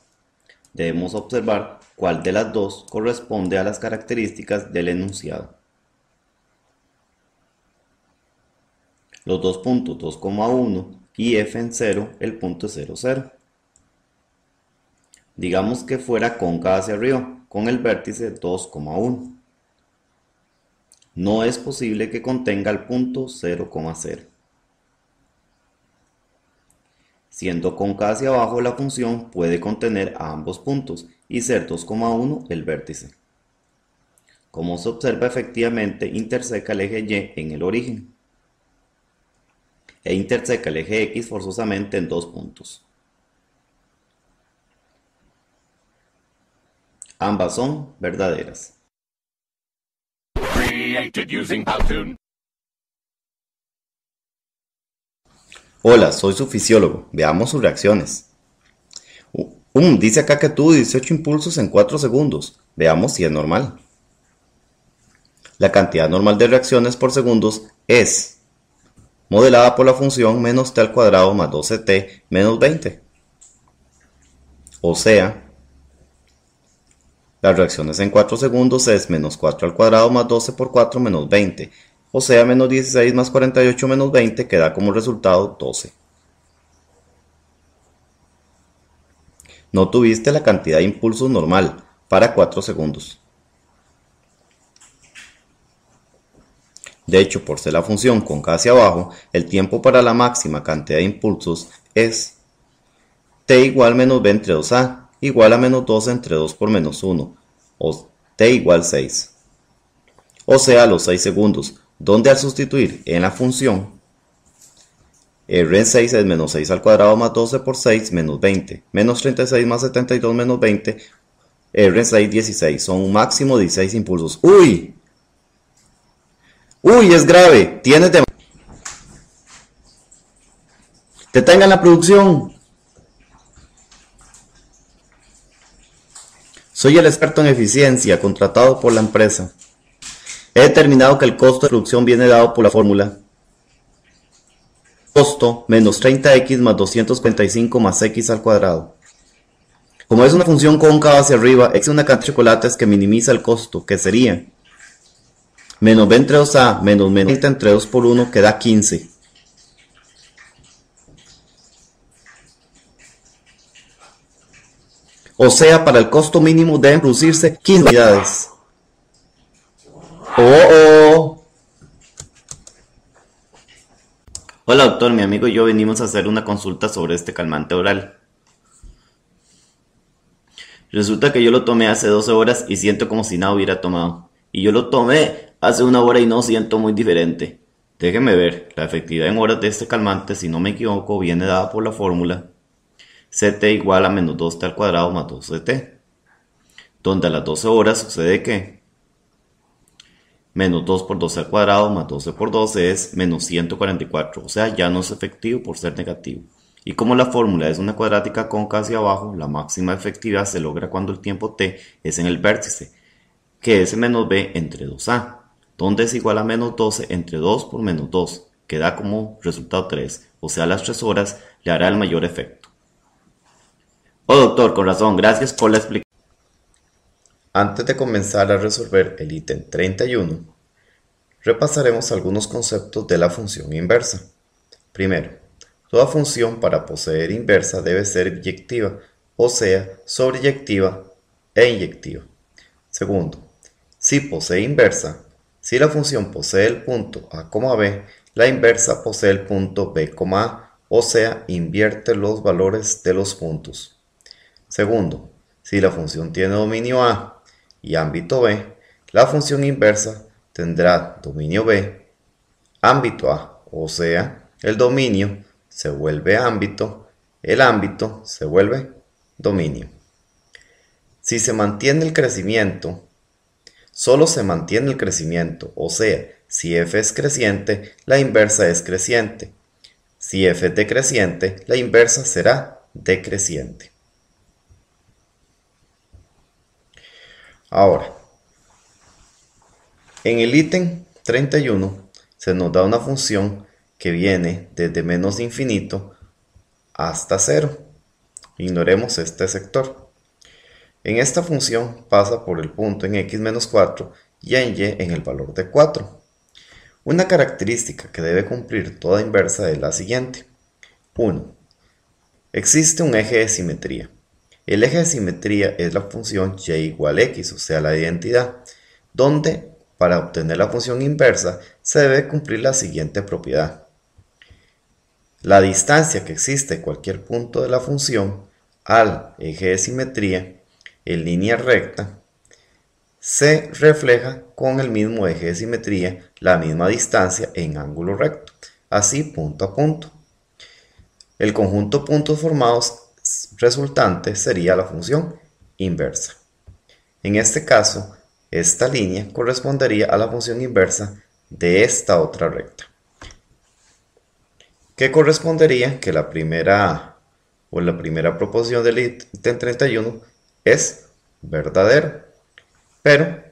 S1: Debemos observar cuál de las dos corresponde a las características del enunciado. Los dos puntos 2,1 y f en 0, el punto 0, 0. Digamos que fuera cóncava hacia arriba, con el vértice 2,1. No es posible que contenga el punto 0,0. Siendo cóncava hacia abajo, la función puede contener a ambos puntos y ser 2,1 el vértice. Como se observa, efectivamente interseca el eje y en el origen e interseca el eje x forzosamente en dos puntos. Ambas son verdaderas.
S2: Created using Powtoon.
S1: Hola, soy su fisiólogo. Veamos sus reacciones. Dice acá que tuvo 18 impulsos en 4 segundos. Veamos si es normal. La cantidad normal de reacciones por segundos es modelada por la función menos t al cuadrado más 12t menos 20. O sea, las reacciones en 4 segundos es menos 4 al cuadrado más 12 por 4 menos 20. O sea, menos 16 más 48 menos 20 que da como resultado 12. No tuviste la cantidad de impulsos normal para 4 segundos. De hecho, por ser la función cóncava hacia abajo, el tiempo para la máxima cantidad de impulsos es t igual menos b entre 2a igual a menos 12 entre 2 por menos 1, o t igual 6. O sea, los 6 segundos, donde al sustituir en la función r en 6 es menos 6 al cuadrado más 12 por 6 menos 20, menos 36 más 72 menos 20, r en 6 16, son un máximo de 16 impulsos. ¡Uy! ¡Uy, es grave! Tienes de... ¡Detengan la producción! Soy el experto en eficiencia contratado por la empresa. He determinado que el costo de producción viene dado por la fórmula costo menos 30x más 245 más x al cuadrado. Como es una función cóncava hacia arriba, existe una cantidad de chocolates que minimiza el costo, que sería Menos b entre 2a menos menos 30 entre 2 por 1 queda 15. O sea, para el costo mínimo deben producirse 15 unidades. Hola doctor, mi amigo y yo venimos a hacer una consulta sobre este calmante oral. Resulta que yo lo tomé hace 12 horas y siento como si nada hubiera tomado. Y yo lo tomé hace 1 hora y no siento muy diferente. Déjeme ver, la efectividad en horas de este calmante, si no me equivoco, viene dada por la fórmula Ct igual a menos 2t al cuadrado más 2ct. Donde a las 12 horas sucede que menos 2 por 12 al cuadrado más 12 por 12 es menos 144. O sea, ya no es efectivo por ser negativo. Y como la fórmula es una cuadrática cóncava hacia abajo, la máxima efectividad se logra cuando el tiempo t es en el vértice, que es menos b entre 2a, donde es igual a menos 12 entre 2 por menos 2, que da como resultado 3, o sea, a las 3 horas le hará el mayor efecto. Oh doctor, con razón, gracias por la explicación. Antes de comenzar a resolver el ítem 31, repasaremos algunos conceptos de la función inversa. Primero, toda función para poseer inversa debe ser biyectiva, o sea, sobreyectiva e inyectiva. Segundo, si posee inversa, si la función posee el punto a, b, la inversa posee el punto b, a, o sea, invierte los valores de los puntos. Segundo, si la función tiene dominio a y ámbito b, la función inversa tendrá dominio b, ámbito a, o sea, el dominio se vuelve ámbito, el ámbito se vuelve dominio. Si se mantiene el crecimiento, solo se mantiene el crecimiento, o sea, si f es creciente, la inversa es creciente. Si f es decreciente, la inversa será decreciente. Ahora, en el ítem 31 se nos da una función que viene desde menos infinito hasta 0. Ignoremos este sector. En esta función pasa por el punto en x menos 4 y en y en el valor de 4. Una característica que debe cumplir toda inversa es la siguiente. 1. Existe un eje de simetría. El eje de simetría es la función y igual x, o sea, la identidad, donde para obtener la función inversa se debe cumplir la siguiente propiedad. La distancia que existe en cualquier punto de la función al eje de simetría en línea recta se refleja con el mismo eje de simetría, la misma distancia en ángulo recto, así punto a punto. El conjunto de puntos formados resultante sería la función inversa. En este caso, esta línea correspondería a la función inversa de esta otra recta, que correspondería que la primera proposición del ítem 31 es verdadero, pero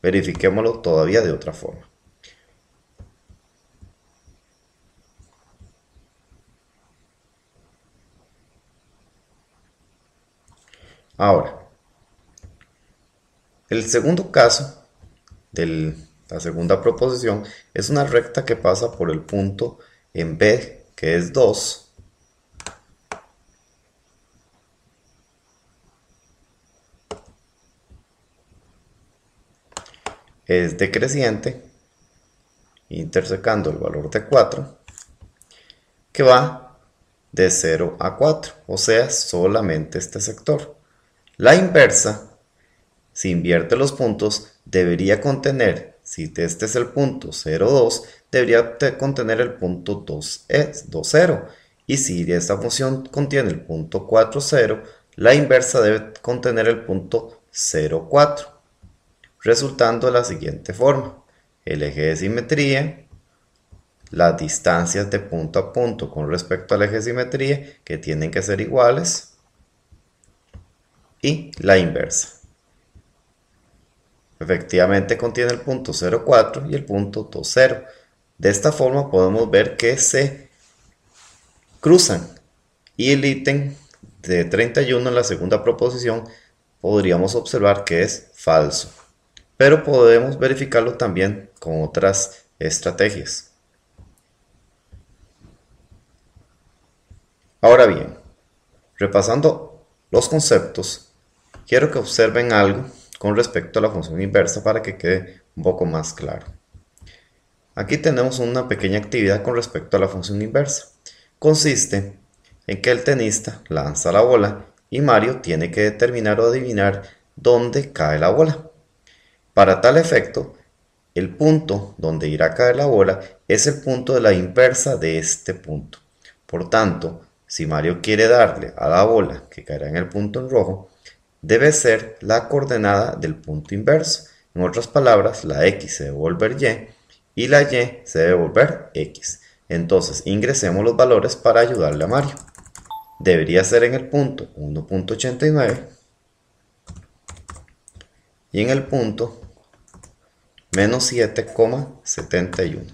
S1: verifiquémoslo todavía de otra forma. Ahora, el segundo caso de la segunda proposición es una recta que pasa por el punto en B, que es 2, es decreciente, intersecando el valor de 4, que va de 0 a 4, o sea, solamente este sector. La inversa, si invierte los puntos, debería contener, si este es el punto 0, 2, debería contener el punto 2, 0. Y si esta función contiene el punto 4, 0, la inversa debe contener el punto 0, 4, resultando de la siguiente forma. El eje de simetría, las distancias de punto a punto con respecto al eje de simetría, que tienen que ser iguales, y la inversa. Efectivamente contiene el punto 0,4 y el punto 2,0. De esta forma podemos ver que se cruzan y el ítem de 31 en la segunda proposición podríamos observar que es falso. pero podemos verificarlo también con otras estrategias. Ahora bien, repasando los conceptos, quiero que observen algo con respecto a la función inversa para que quede un poco más claro. Aquí tenemos una pequeña actividad con respecto a la función inversa. Consiste en que el tenista lanza la bola y Mario tiene que determinar o adivinar dónde cae la bola. Para tal efecto, el punto donde irá a caer la bola es el punto de la inversa de este punto. Por tanto, si Mario quiere darle a la bola que caerá en el punto en rojo, debe ser la coordenada del punto inverso. En otras palabras, la X se debe volver Y la Y se debe volver X. Entonces ingresemos los valores para ayudarle a Mario. Debería ser en el punto 1.89 y en el punto menos 7,71.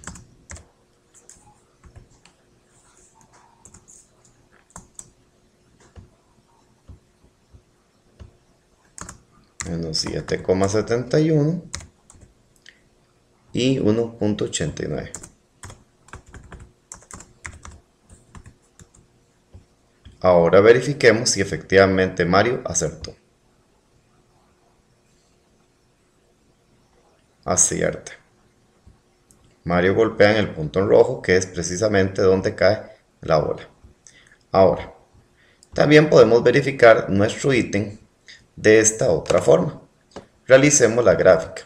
S1: Menos 7,71 y 1.89. Ahora verifiquemos si efectivamente Mario acertó. Acierta. Mario golpea en el punto en rojo, que es precisamente donde cae la bola. Ahora, también podemos verificar nuestro ítem de esta otra forma. Realicemos la gráfica.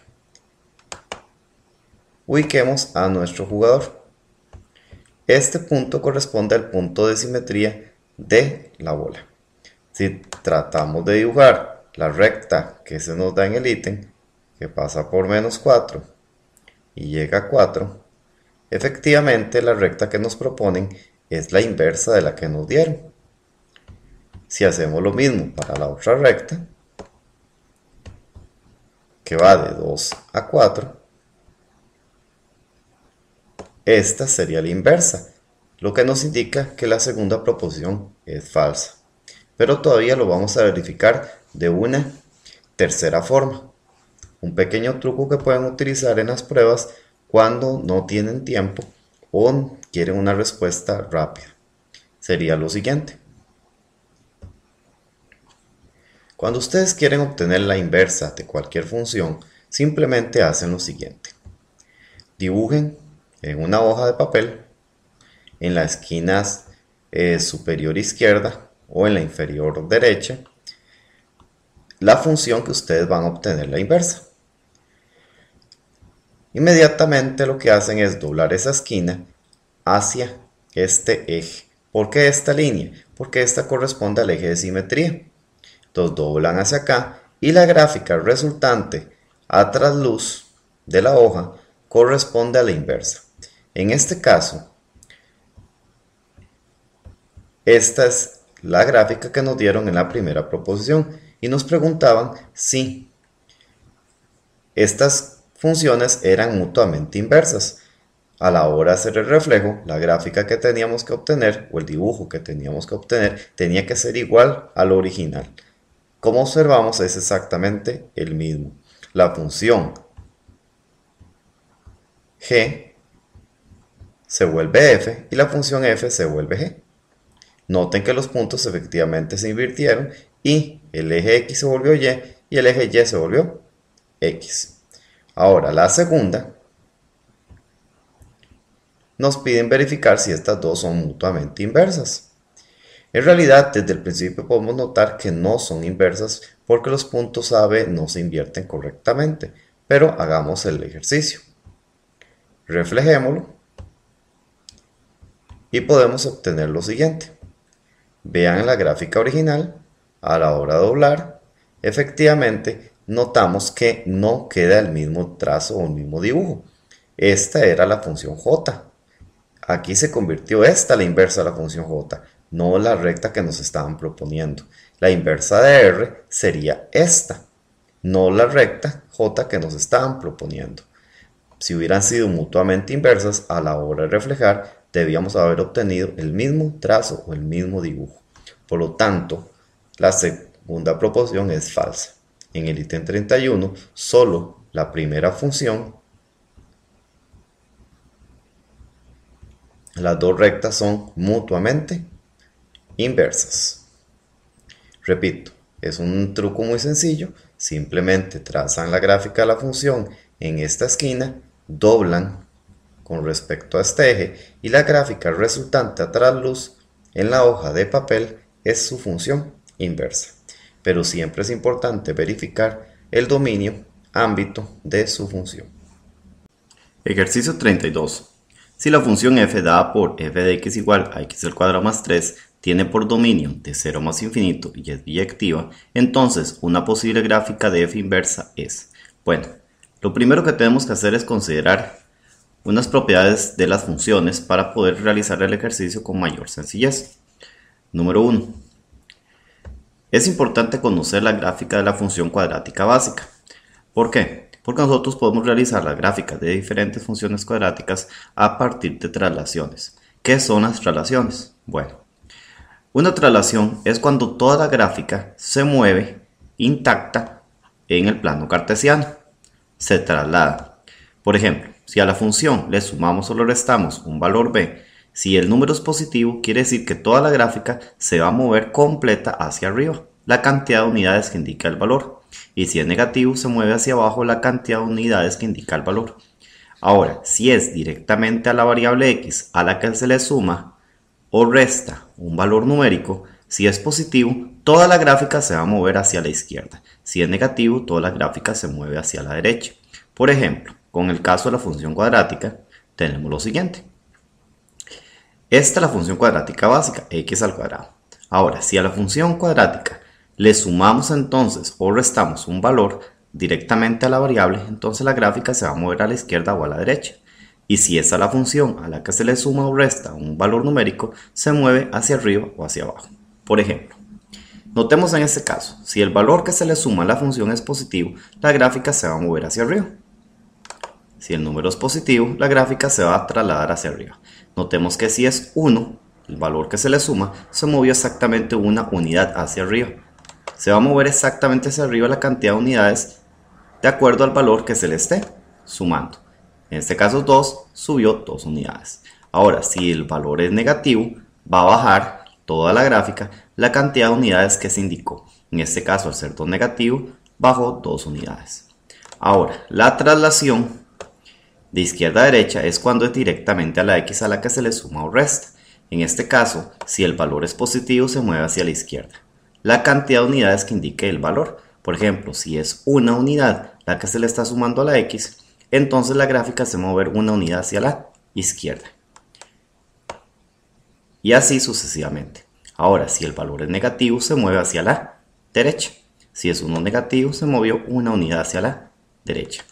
S1: Ubiquemos a nuestro jugador. Este punto corresponde al punto de simetría de la bola. Si tratamos de dibujar la recta que se nos da en el ítem, que pasa por menos 4 y llega a 4, efectivamente la recta que nos proponen es la inversa de la que nos dieron. Si hacemos lo mismo para la otra recta, que va de 2 a 4, esta sería la inversa, lo que nos indica que la segunda proposición es falsa. Pero todavía lo vamos a verificar de una tercera forma. Un pequeño truco que pueden utilizar en las pruebas cuando no tienen tiempo o quieren una respuesta rápida. Sería lo siguiente. Cuando ustedes quieren obtener la inversa de cualquier función, simplemente hacen lo siguiente. Dibujen en una hoja de papel, en la esquina superior izquierda o en la inferior derecha, la función que ustedes van a obtener la inversa. Inmediatamente lo que hacen es doblar esa esquina hacia este eje. ¿Por qué esta línea? Porque esta corresponde al eje de simetría. Entonces doblan hacia acá y la gráfica resultante a trasluz de la hoja corresponde a la inversa. En este caso, esta es la gráfica que nos dieron en la primera proposición y nos preguntaban si estas funciones eran mutuamente inversas. A la hora de hacer el reflejo, la gráfica que teníamos que obtener o el dibujo que teníamos que obtener tenía que ser igual al original. Como observamos, es exactamente el mismo. La función g se vuelve f y la función f se vuelve g. Noten que los puntos efectivamente se invirtieron y el eje x se volvió y el eje y se volvió x. Ahora, la segunda nos piden verificar si estas dos son mutuamente inversas. En realidad, desde el principio podemos notar que no son inversas porque los puntos AB no se invierten correctamente, pero hagamos el ejercicio. Reflejémoslo y podemos obtener lo siguiente. Vean en la gráfica original, a la hora de doblar, efectivamente notamos que no queda el mismo trazo o el mismo dibujo. Esta era la función j. Aquí se convirtió esta la inversa de la función j, no la recta que nos estaban proponiendo. La inversa de r sería esta, no la recta j que nos estaban proponiendo. Si hubieran sido mutuamente inversas, a la hora de reflejar, debíamos haber obtenido el mismo trazo o el mismo dibujo. Por lo tanto, la segunda proposición es falsa. En el ítem 31, solo la primera función, las dos rectas son mutuamente inversas. Repito, es un truco muy sencillo. Simplemente trazan la gráfica de la función en esta esquina, doblan con respecto a este eje y la gráfica resultante a trasluz en la hoja de papel es su función inversa. Pero siempre es importante verificar el dominio ámbito de su función. Ejercicio 32. Si la función f dada por f de x igual a x al cuadrado más 3 tiene por dominio de 0 más infinito y es biyectiva, entonces una posible gráfica de f inversa es... Bueno, lo primero que tenemos que hacer es considerar unas propiedades de las funciones para poder realizar el ejercicio con mayor sencillez. Número 1. Es importante conocer la gráfica de la función cuadrática básica. ¿Por qué? Porque nosotros podemos realizar la gráfica de diferentes funciones cuadráticas a partir de traslaciones. ¿Qué son las traslaciones? Bueno, una traslación es cuando toda la gráfica se mueve intacta en el plano cartesiano. Se traslada. Por ejemplo, si a la función le sumamos o le restamos un valor b, si el número es positivo, quiere decir que toda la gráfica se va a mover completa hacia arriba, la cantidad de unidades que indica el valor. Y si es negativo, se mueve hacia abajo la cantidad de unidades que indica el valor. Ahora, si es directamente a la variable x a la que se le suma o resta un valor numérico, si es positivo, toda la gráfica se va a mover hacia la izquierda. Si es negativo, toda la gráfica se mueve hacia la derecha. Por ejemplo, con el caso de la función cuadrática, tenemos lo siguiente. Esta es la función cuadrática básica, x al cuadrado. Ahora, si a la función cuadrática le sumamos entonces o restamos un valor directamente a la variable, entonces la gráfica se va a mover a la izquierda o a la derecha. Y si es a la función a la que se le suma o resta un valor numérico, se mueve hacia arriba o hacia abajo. Por ejemplo, notemos en este caso, si el valor que se le suma a la función es positivo, la gráfica se va a mover hacia arriba. Si el número es positivo, la gráfica se va a trasladar hacia arriba. Notemos que si es 1, el valor que se le suma, se movió exactamente una unidad hacia arriba. Se va a mover exactamente hacia arriba la cantidad de unidades de acuerdo al valor que se le esté sumando. En este caso 2, subió 2 unidades. Ahora, si el valor es negativo, va a bajar toda la gráfica la cantidad de unidades que se indicó. En este caso, al ser 2 negativo, bajó 2 unidades. Ahora, la traslación de izquierda a derecha es cuando es directamente a la x a la que se le suma o resta. En este caso, si el valor es positivo, se mueve hacia la izquierda la cantidad de unidades que indique el valor. Por ejemplo, si es una unidad la que se le está sumando a la x, entonces la gráfica se va a mover una unidad hacia la izquierda. Y así sucesivamente. Ahora, si el valor es negativo, se mueve hacia la derecha. Si es 1 negativo, se movió una unidad hacia la derecha.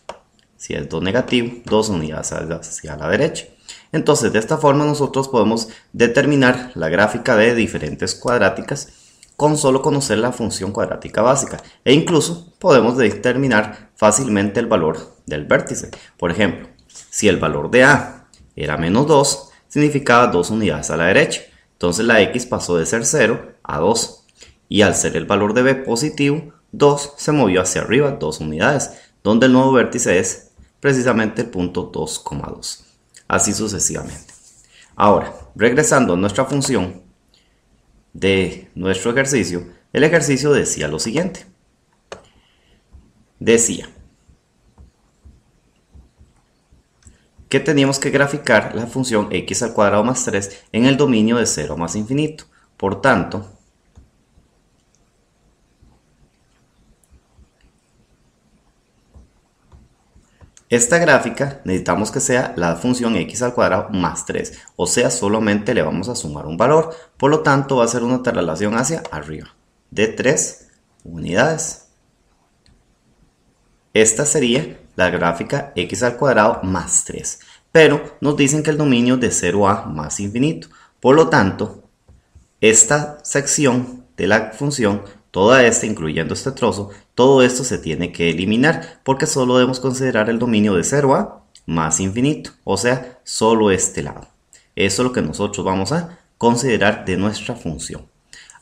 S1: Si es 2 negativo, 2 unidades hacia la derecha. Entonces, de esta forma nosotros podemos determinar la gráfica de diferentes cuadráticas con solo conocer la función cuadrática básica. E incluso podemos determinar fácilmente el valor del vértice. Por ejemplo, si el valor de a era menos 2, significaba 2 unidades a la derecha. Entonces la x pasó de ser 0 a 2. Y al ser el valor de b positivo, 2 se movió hacia arriba 2 unidades, donde el nuevo vértice es precisamente el punto 2,2. Así sucesivamente. Ahora, regresando a nuestra función de nuestro ejercicio, el ejercicio decía lo siguiente. Decía que teníamos que graficar la función x al cuadrado más 3 en el dominio de 0 más infinito. Por tanto, esta gráfica necesitamos que sea la función x al cuadrado más 3, o sea, solamente le vamos a sumar un valor, por lo tanto va a ser una traslación hacia arriba de 3 unidades. Esta sería la gráfica x al cuadrado más 3, pero nos dicen que el dominio es de 0 a más infinito, por lo tanto, esta sección de la función, toda esta, incluyendo este trozo, todo esto se tiene que eliminar porque solo debemos considerar el dominio de 0 a más infinito, o sea, solo este lado. Eso es lo que nosotros vamos a considerar de nuestra función.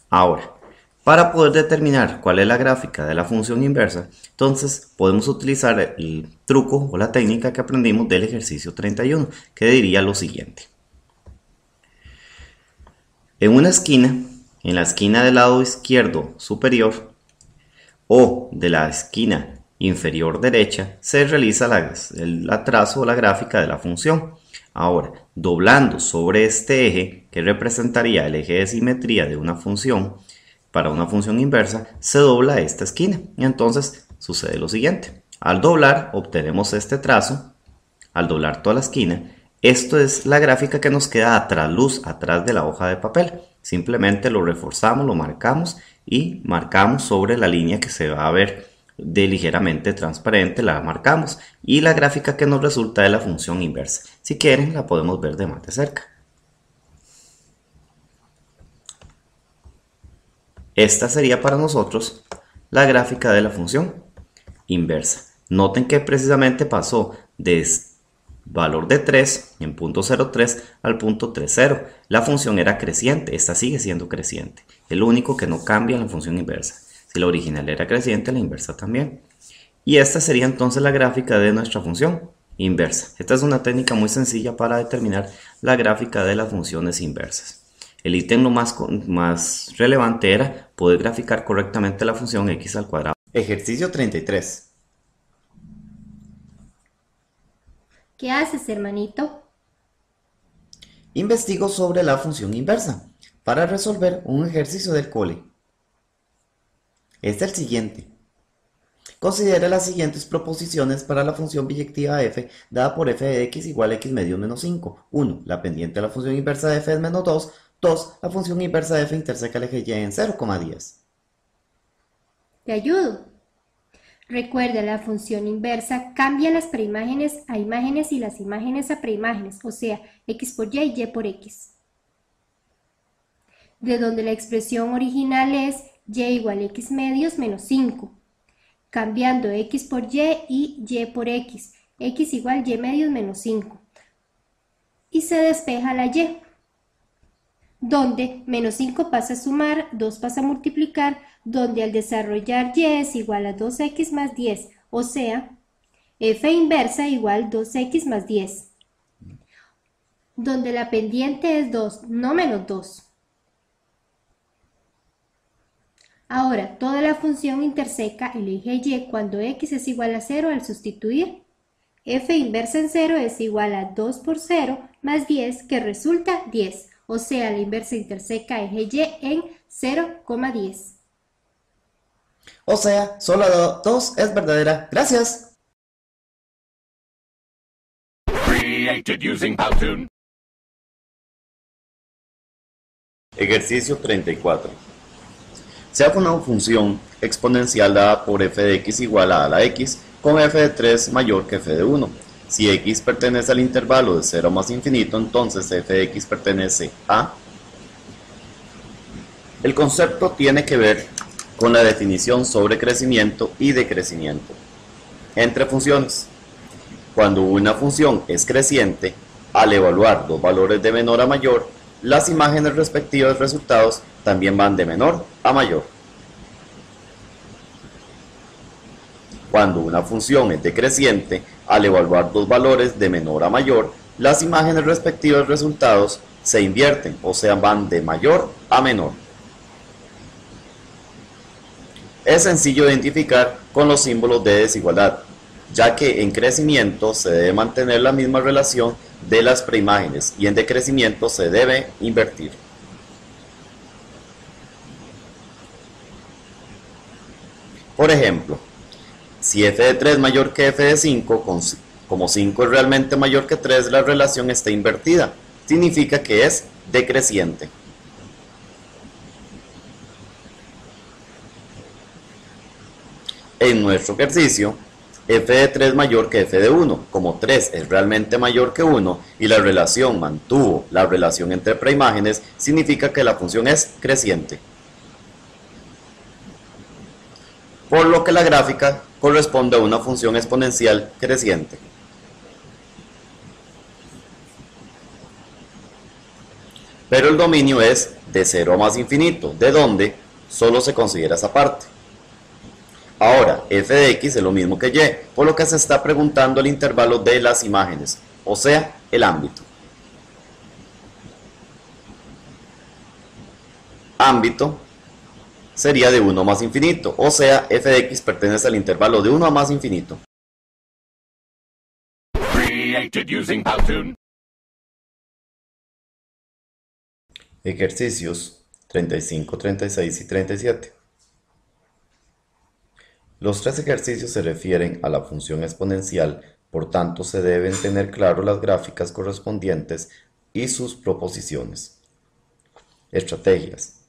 S1: Ahora, Para poder determinar cuál es la gráfica de la función inversa, entonces podemos utilizar el truco o la técnica que aprendimos del ejercicio 31, que diría lo siguiente. En una esquina, en la esquina del lado izquierdo superior o de la esquina inferior derecha, se realiza el trazo o la gráfica de la función. Ahora, doblando sobre este eje, que representaría el eje de simetría de una función, para una función inversa, se dobla esta esquina. Y entonces sucede lo siguiente. Al doblar, obtenemos este trazo. Al doblar toda la esquina, esto es la gráfica que nos queda a trasluz, atrás de la hoja de papel. Simplemente lo reforzamos, lo marcamos y marcamos sobre la línea que se va a ver de ligeramente transparente, la marcamos. Y la gráfica que nos resulta es la función inversa. Si quieren, la podemos ver de más de cerca. Esta sería para nosotros la gráfica de la función inversa. Noten que precisamente pasó de valor de 3 en punto 0,3 al punto 3,0. La función era creciente, esta sigue siendo creciente. Es lo único que no cambia en la función inversa. Si la original era creciente, la inversa también. Y esta sería entonces la gráfica de nuestra función inversa. Esta es una técnica muy sencilla para determinar la gráfica de las funciones inversas. El ítem lo más relevante era poder graficar correctamente la función x al cuadrado. Ejercicio 33.
S3: ¿Qué haces, hermanito?
S1: Investigo sobre la función inversa para resolver un ejercicio del cole. Este es el siguiente. Considera las siguientes proposiciones para la función biyectiva f dada por f de x igual a x medio menos 5. 1. La pendiente de la función inversa de f es menos 2. 2. La función inversa de f interseca el eje y en 0,10.
S3: Te ayudo. Recuerda, la función inversa cambia las preimágenes a imágenes y las imágenes a preimágenes, o sea, x por y por x. De donde la expresión original es y igual a x medios menos 5. Cambiando x por y por x igual y medios menos 5. Y se despeja la y. Donde menos 5 pasa a sumar, 2 pasa a multiplicar, donde al desarrollar y es igual a 2x más 10, o sea, f inversa igual 2x más 10, donde la pendiente es 2, no menos 2. Ahora, toda la función interseca el eje y cuando x es igual a 0 al sustituir. F inversa en 0 es igual a 2 por 0 más 10, que resulta 10. O sea, la inversa interseca eje y en 0,10.
S1: O sea, solo 2 es verdadera. Gracias.
S2: Created using Powtoon.
S1: Ejercicio 34. Se hace una función exponencial dada por f de x igual a la x con f de 3 mayor que f de 1. Si x pertenece al intervalo de 0 más infinito, entonces f de x pertenece a... El concepto tiene que ver con la definición sobre crecimiento y decrecimiento entre funciones. Cuando una función es creciente, al evaluar dos valores de menor a mayor, las imágenes respectivas de resultados también van de menor a mayor. Cuando una función es decreciente, al evaluar dos valores de menor a mayor, las imágenes respectivas de resultados se invierten, o sea, van de mayor a menor. Es sencillo identificar con los símbolos de desigualdad, ya que en crecimiento se debe mantener la misma relación de las preimágenes y en decrecimiento se debe invertir. Por ejemplo, si f de 3 es mayor que f de 5, como 5 es realmente mayor que 3, la relación está invertida. Significa que es decreciente. En nuestro ejercicio, f de 3 es mayor que f de 1. Como 3 es realmente mayor que 1 y la relación mantuvo la relación entre preimágenes, significa que la función es creciente. Por lo que la gráfica corresponde a una función exponencial creciente. Pero el dominio es de 0 a más infinito, de donde solo se considera esa parte. Ahora, f de x es lo mismo que y, por lo que se está preguntando el intervalo de las imágenes, o sea, el ámbito. Ámbito sería de 1 más infinito, o sea, f de x pertenece al intervalo de 1 a más infinito.
S2: Created using Powtoon.
S1: Ejercicios 35, 36 y 37. Los tres ejercicios se refieren a la función exponencial, por tanto se deben tener claro las gráficas correspondientes y sus proposiciones. Estrategias.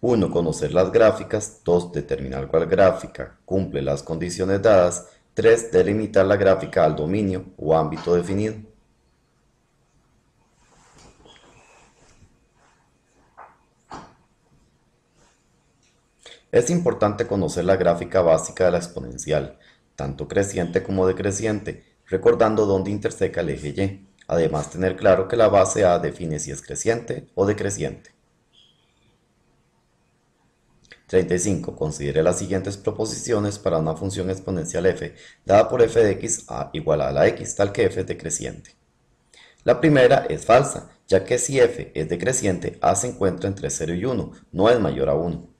S1: 1. Conocer las gráficas. 2. Determinar cuál gráfica cumple las condiciones dadas. 3. Delimitar la gráfica al dominio o ámbito definido. Es importante conocer la gráfica básica de la exponencial, tanto creciente como decreciente, recordando dónde interseca el eje Y. Además, tener claro que la base A define si es creciente o decreciente. 35. Considere las siguientes proposiciones para una función exponencial f, dada por f de x a igual a la x, tal que f es decreciente. La primera es falsa, ya que si f es decreciente, a se encuentra entre 0 y 1, no es mayor a 1.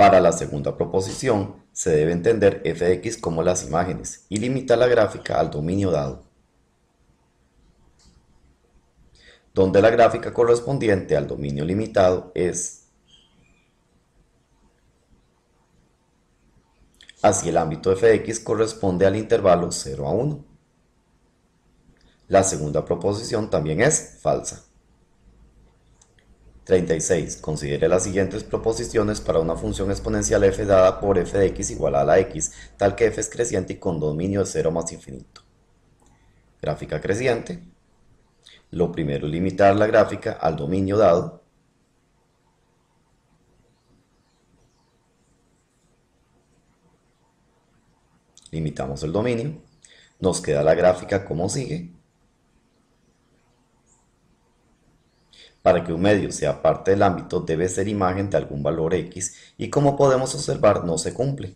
S1: Para la segunda proposición, se debe entender f de x como las imágenes y limitar la gráfica al dominio dado, donde la gráfica correspondiente al dominio limitado es así el ámbito f de x corresponde al intervalo 0 a 1. La segunda proposición también es falsa. 36. Considere las siguientes proposiciones para una función exponencial f dada por f de x igual a la x, tal que f es creciente y con dominio de 0 más infinito. Gráfica creciente. Lo primero es limitar la gráfica al dominio dado. Limitamos el dominio. Nos queda la gráfica como sigue. Para que un medio sea parte del ámbito debe ser imagen de algún valor x y como podemos observar no se cumple,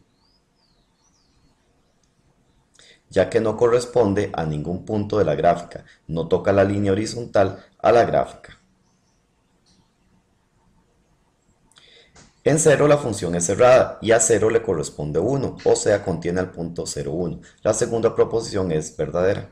S1: ya que no corresponde a ningún punto de la gráfica, no toca la línea horizontal a la gráfica. En 0 la función es cerrada y a 0 le corresponde 1, o sea contiene el punto 0, 1. La segunda proposición es verdadera.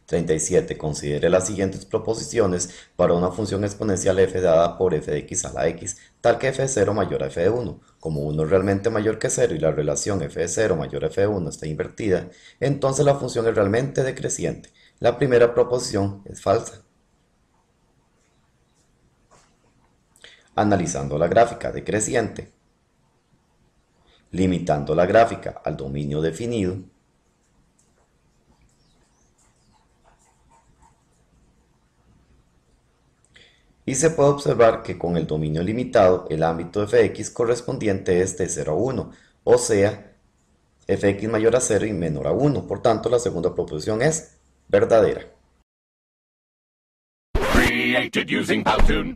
S1: 37. Considere las siguientes proposiciones para una función exponencial f dada por f de x a la x, tal que f de 0 mayor a f de 1. Como 1 es realmente mayor que 0 y la relación f de 0 mayor a f de 1 está invertida, entonces la función es realmente decreciente. La primera proposición es falsa. Analizando la gráfica decreciente, limitando la gráfica al dominio definido, y se puede observar que con el dominio limitado, el ámbito f de x correspondiente es de 0 a 1, o sea, f de x mayor a 0 y menor a 1, por tanto la segunda proposición es verdadera.
S2: Created using Powtoon.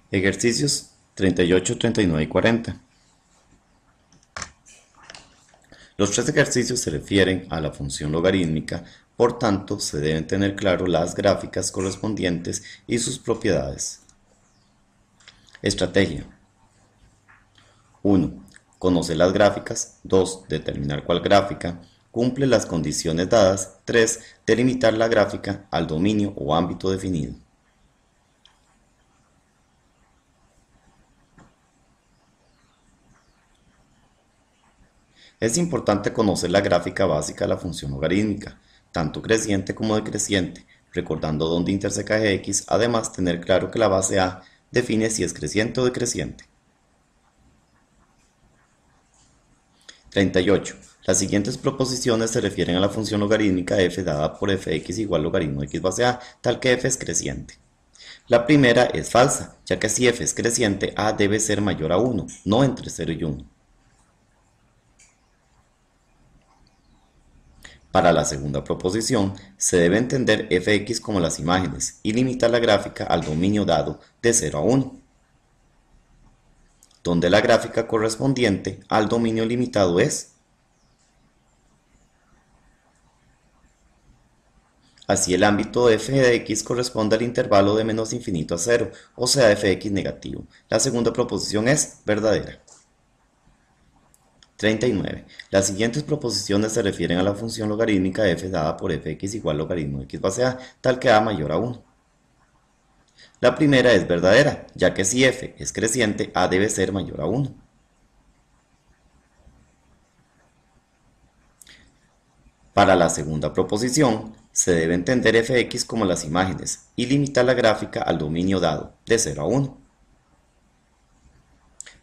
S1: Ejercicios 38, 39 y 40. Los tres ejercicios se refieren a la función logarítmica, por tanto se deben tener claro las gráficas correspondientes y sus propiedades. Estrategia. 1. Conocer las gráficas. 2. Determinar cuál gráfica cumple las condiciones dadas. 3. Delimitar la gráfica al dominio o ámbito definido. Es importante conocer la gráfica básica de la función logarítmica, tanto creciente como decreciente, recordando dónde interseca eje x, además tener claro que la base a define si es creciente o decreciente. 38. Las siguientes proposiciones se refieren a la función logarítmica f dada por f de x igual logaritmo de x base a, tal que f es creciente. La primera es falsa, ya que si f es creciente, a debe ser mayor a 1, no entre 0 y 1. Para la segunda proposición, se debe entender fx como las imágenes y limitar la gráfica al dominio dado de 0 a 1, donde la gráfica correspondiente al dominio limitado es. Así el ámbito de f de x corresponde al intervalo de menos infinito a 0, o sea fx negativo. La segunda proposición es verdadera. 39. Las siguientes proposiciones se refieren a la función logarítmica de f dada por fx igual logaritmo de x base a, tal que a mayor a 1. La primera es verdadera, ya que si f es creciente, a debe ser mayor a 1. Para la segunda proposición, se debe entender fx como las imágenes y limitar la gráfica al dominio dado, de 0 a 1,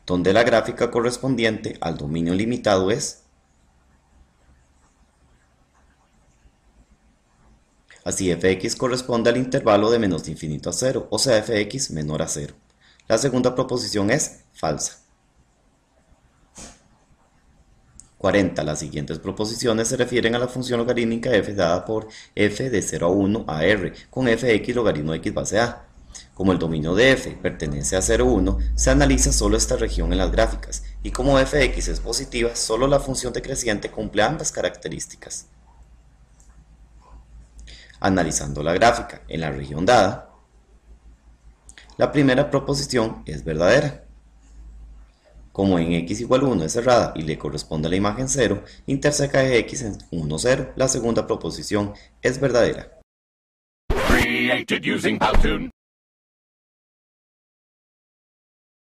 S1: donde la gráfica correspondiente al dominio limitado es. Así fx corresponde al intervalo de menos infinito a 0, o sea fx menor a 0. La segunda proposición es falsa. 40. Las siguientes proposiciones se refieren a la función logarítmica f dada por f de 0 a 1 a r, con fx logaritmo de x base a. Como el dominio de f pertenece a 0, 1, se analiza solo esta región en las gráficas, y como fx es positiva, solo la función decreciente cumple ambas características. Analizando la gráfica en la región dada, la primera proposición es verdadera. Como en x igual 1 es cerrada y le corresponde a la imagen 0, interseca de x en 1, 0. La segunda proposición es verdadera.
S2: Created using Powtoon.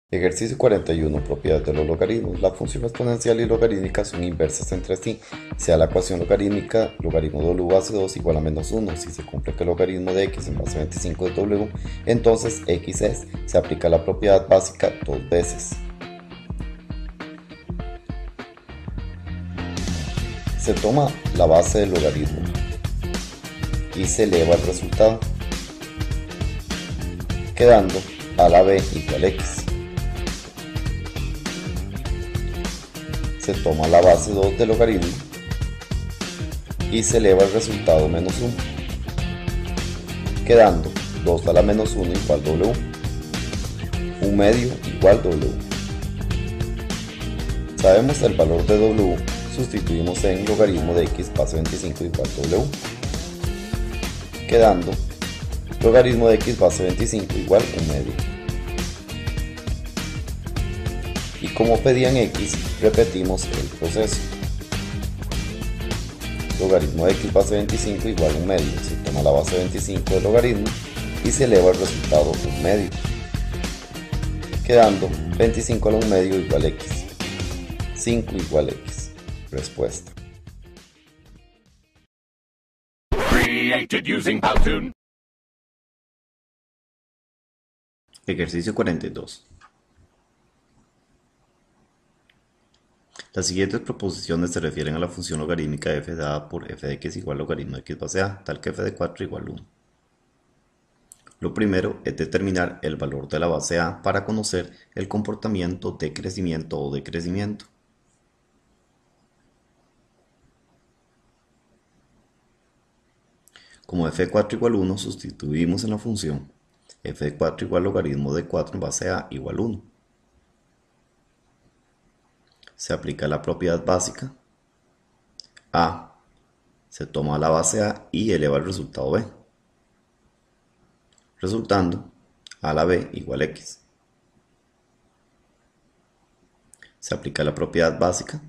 S1: Ejercicio 41. Propiedad de los logaritmos. La función exponencial y logarítmica son inversas entre sí. Sea la ecuación logarítmica logaritmo w base 2 igual a menos 1. Si se cumple que el logaritmo de x en base 25 es w, entonces x es. Se aplica la propiedad básica dos veces. Se toma la base del logaritmo y se eleva el resultado, quedando a la b igual x. Se toma la base 2 del logaritmo y se eleva el resultado menos 1, quedando 2 a la menos 1 igual w, 1 medio igual w. Sabemos el valor de w, sustituimos en logaritmo de x base 25 igual w, quedando logaritmo de x base 25 igual 1 medio. Y como pedían x, repetimos el proceso. Logaritmo de x base 25 igual 1 medio. Se toma la base 25 del logaritmo y se eleva el resultado 1 medio, quedando 25 a la 1 medio igual x. 5 igual x. Respuesta.
S2: Created using Powtoon.
S1: Ejercicio 42. Las siguientes proposiciones se refieren a la función logarítmica de f dada por f de x igual logaritmo de x base a, tal que f de 4 igual 1. Lo primero es determinar el valor de la base a para conocer el comportamiento de crecimiento o decrecimiento. Como f de 4 igual 1, sustituimos en la función f de 4 igual logaritmo de 4 en base a igual 1. Se aplica la propiedad básica. A se toma la base a y eleva el resultado b, resultando a la b igual x. Se aplica la propiedad básica.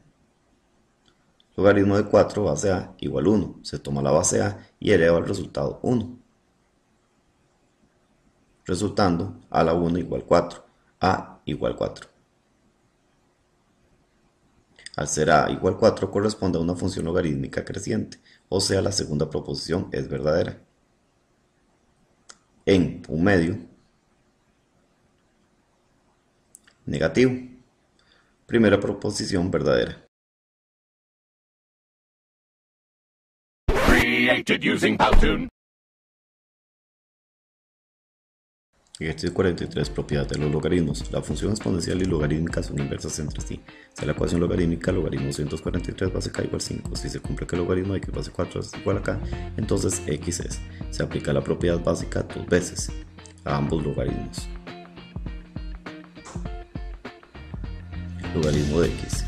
S1: Logaritmo de 4 base a igual 1. Se toma la base a y eleva el resultado 1, resultando a la 1 igual 4. A igual 4. Al ser a igual 4 corresponde a una función logarítmica creciente, o sea la segunda proposición es verdadera. En 1 medio, negativo. Primera proposición verdadera.
S2: Created using Powtoon.
S1: Ejercicio 43. Propiedad de los logaritmos. La función exponencial y logarítmica son inversas entre sí. Si la ecuación logarítmica, logaritmo 243 base k igual 5. Si se cumple que el logaritmo de x base 4 es igual a k, entonces x es. Se aplica la propiedad básica dos veces a ambos logaritmos. Logaritmo de x.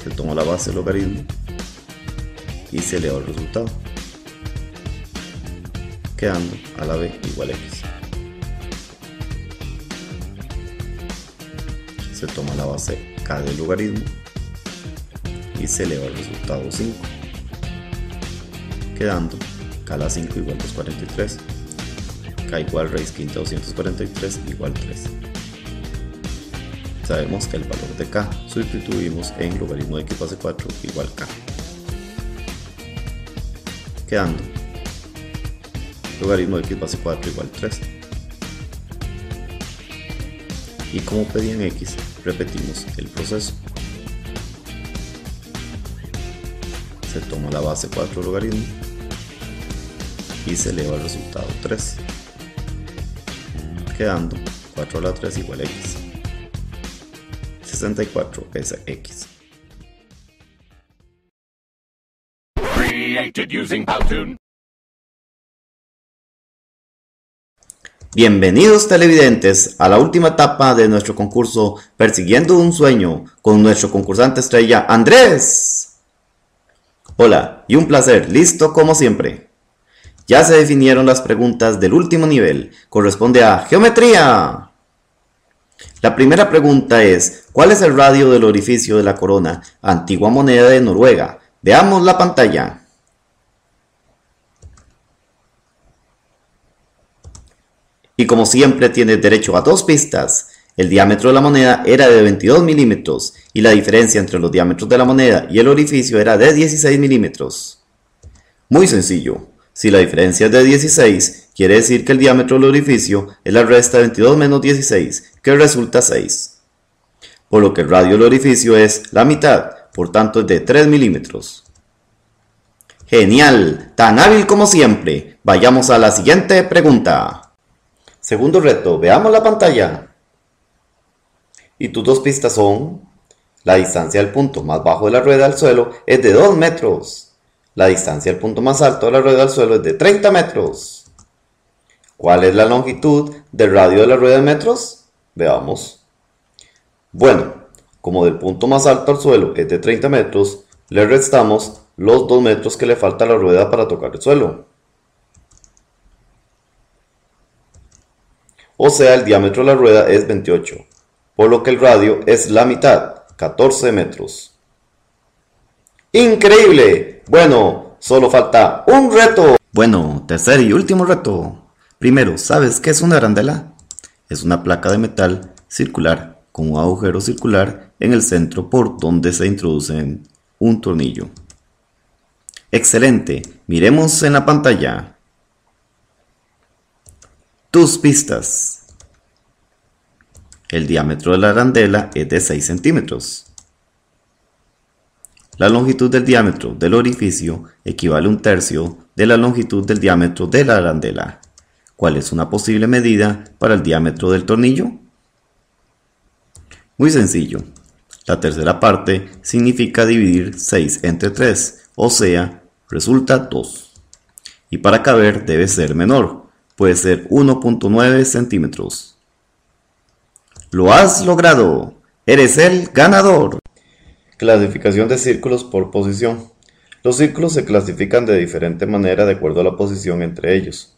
S1: Se toma la base del logaritmo y se eleva el resultado, quedando a la b igual a x. Se toma la base k del logaritmo y se eleva el resultado 5, quedando k a la 5 igual a 243, k igual raíz quinta 243 igual 3. Sabemos que el valor de k sustituimos en logaritmo de x base 4 igual k, quedando logaritmo de x base 4 igual 3. Y como pedían x, repetimos el proceso. Se toma la base 4 logaritmo y se eleva el resultado 3, quedando 4 a la 3 igual a x. 64 es x.
S2: Created using Powtoon.
S1: Bienvenidos televidentes a la última etapa de nuestro concurso Persiguiendo un Sueño con nuestro concursante estrella Andrés. Hola y un placer, listo como siempre. Ya se definieron las preguntas del último nivel, corresponde a Geometría. La primera pregunta es, ¿cuál es el radio del orificio de la corona, antigua moneda de Noruega? Veamos la pantalla. Y como siempre tienes derecho a 2 pistas. El diámetro de la moneda era de 22 milímetros y la diferencia entre los diámetros de la moneda y el orificio era de 16 milímetros. Muy sencillo. Si la diferencia es de 16, quiere decir que el diámetro del orificio es la resta de 22 menos 16, que resulta 6. Por lo que el radio del orificio es la mitad, por tanto es de 3 milímetros. ¡Genial! ¡Tan hábil como siempre! Vayamos a la siguiente pregunta. Segundo reto, veamos la pantalla. Y tus 2 pistas son: la distancia del punto más bajo de la rueda al suelo es de 2 metros. La distancia del punto más alto de la rueda al suelo es de 30 metros. ¿Cuál es la longitud del radio de la rueda en metros? Veamos. Bueno, como del punto más alto al suelo es de 30 metros, le restamos los 2 metros que le falta a la rueda para tocar el suelo. O sea, el diámetro de la rueda es 28, por lo que el radio es la mitad, 14 metros. ¡Increíble! Bueno, solo falta un reto. Bueno, tercer y último reto. Primero, ¿sabes qué es una arandela? Es una placa de metal circular con un agujero circular en el centro por donde se introduce un tornillo. ¡Excelente! Miremos en la pantalla. Tus pistas. El diámetro de la arandela es de 6 centímetros. La longitud del diámetro del orificio equivale a 1/3 de la longitud del diámetro de la arandela. ¿Cuál es una posible medida para el diámetro del tornillo? Muy sencillo. La tercera parte significa dividir 6 entre 3, o sea, resulta 2. Y para caber debe ser menor, puede ser 1.9 centímetros. ¡Lo has logrado! ¡Eres el ganador! Clasificación de círculos por posición. Los círculos se clasifican de diferente manera de acuerdo a la posición entre ellos.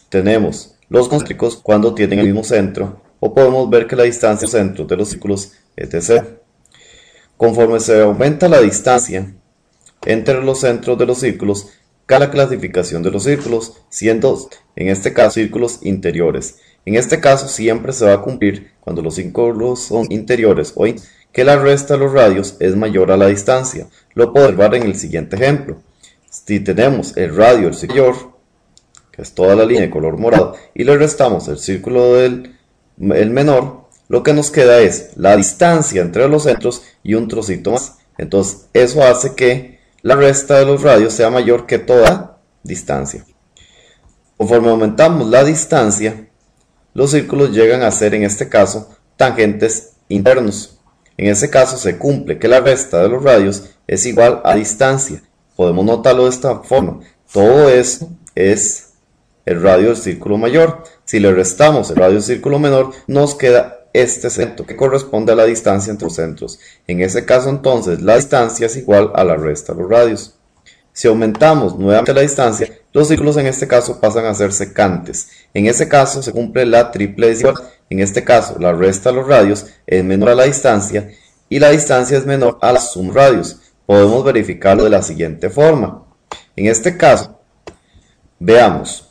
S1: Tenemos los concéntricos cuando tienen el mismo centro, o podemos ver que la distancia entre los centros de los círculos es de 0. Conforme se aumenta la distancia entre los centros de los círculos, cambia la clasificación de los círculos, siendo en este caso círculos interiores. En este caso siempre se va a cumplir cuando los círculos son interiores o que la resta de los radios es mayor a la distancia. Lo podemos observar en el siguiente ejemplo. Si tenemos el radio del círculo mayor, que es toda la línea de color morado, y le restamos el círculo del menor, lo que nos queda es la distancia entre los centros y un trocito más. Entonces eso hace que la resta de los radios sea mayor que toda distancia. Conforme aumentamos la distancia, los círculos llegan a ser en este caso tangentes internos. En ese caso se cumple que la resta de los radios es igual a distancia. Podemos notarlo de esta forma. Todo esto es el radio del círculo mayor. Si le restamos el radio del círculo menor, nos queda este segmento que corresponde a la distancia entre los centros. En ese caso entonces la distancia es igual a la resta de los radios. Si aumentamos nuevamente la distancia, los círculos en este caso pasan a ser secantes. En ese caso se cumple la triple desigualdad. En este caso la resta de los radios es menor a la distancia y la distancia es menor a la suma de radios. Podemos verificarlo de la siguiente forma. En este caso, veamos,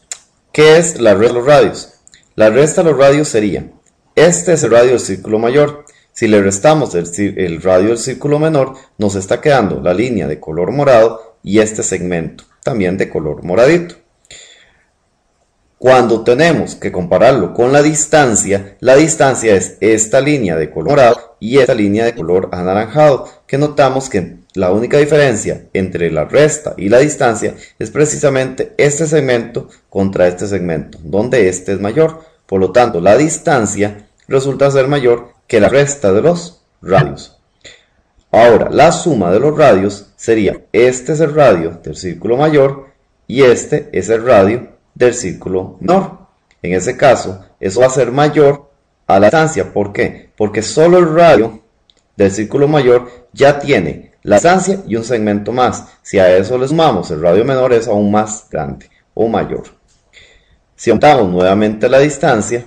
S1: ¿qué es la resta de los radios? La resta de los radios sería, este es el radio del círculo mayor. Si le restamos el radio del círculo menor, nos está quedando la línea de color morado y este segmento también de color moradito. Cuando tenemos que compararlo con la distancia es esta línea de color morado y esta línea de color anaranjado, que notamos que la única diferencia entre la resta y la distancia es precisamente este segmento contra este segmento, donde este es mayor. Por lo tanto, la distancia resulta ser mayor que la resta de los radios. Ahora, la suma de los radios sería, este es el radio del círculo mayor y este es el radio del círculo menor. En ese caso, eso va a ser mayor a la distancia. ¿Por qué? Porque solo el radio del círculo mayor ya tiene la distancia y un segmento más. Si a eso le sumamos el radio menor, es aún más grande o mayor. Si aumentamos nuevamente la distancia,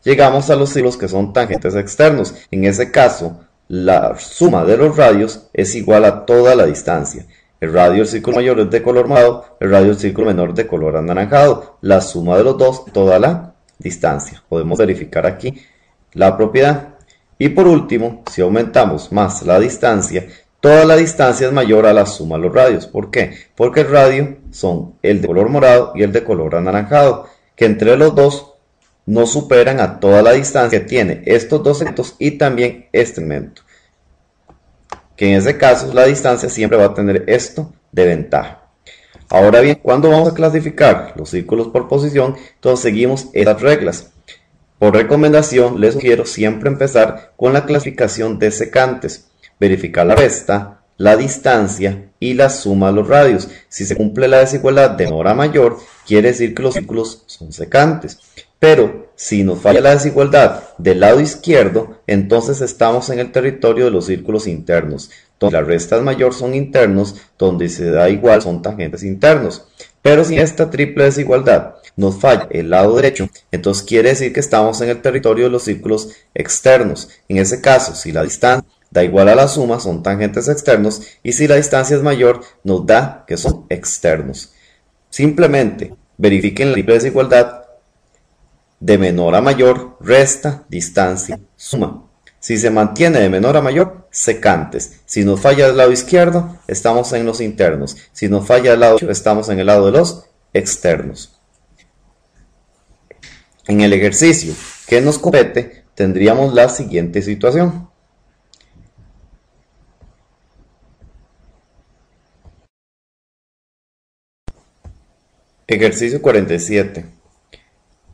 S1: llegamos a los círculos que son tangentes externos. En ese caso, la suma de los radios es igual a toda la distancia. El radio del círculo mayor es de color morado, el radio del círculo menor de color anaranjado. La suma de los dos, toda la distancia. Podemos verificar aquí la propiedad. Y por último, si aumentamos más la distancia, toda la distancia es mayor a la suma de los radios. ¿Por qué? Porque el radio son el de color morado y el de color anaranjado, que entre los dos no superan a toda la distancia que tiene estos dos segmentos y también este segmento. Que en ese caso la distancia siempre va a tener esto de ventaja. Ahora bien, cuando vamos a clasificar los círculos por posición, entonces seguimos estas reglas. Por recomendación, les sugiero siempre empezar con la clasificación de secantes. Verificar la resta, la distancia y la suma de los radios. Si se cumple la desigualdad de menor a mayor, quiere decir que los círculos son secantes. Pero si nos falla la desigualdad del lado izquierdo, entonces estamos en el territorio de los círculos internos. Donde la resta es mayor son internos, donde se da igual son tangentes internos. Pero si esta triple desigualdad nos falla el lado derecho, entonces quiere decir que estamos en el territorio de los círculos externos. En ese caso, si la distancia da igual a la suma, son tangentes externos, y si la distancia es mayor, nos da que son externos. Simplemente verifiquen la triple desigualdad de menor a mayor, resta, distancia, suma. Si se mantiene de menor a mayor, secantes. Si nos falla del lado izquierdo, estamos en los internos. Si nos falla del lado derecho, estamos en el lado de los externos. En el ejercicio que nos compete, tendríamos la siguiente situación. Ejercicio 47.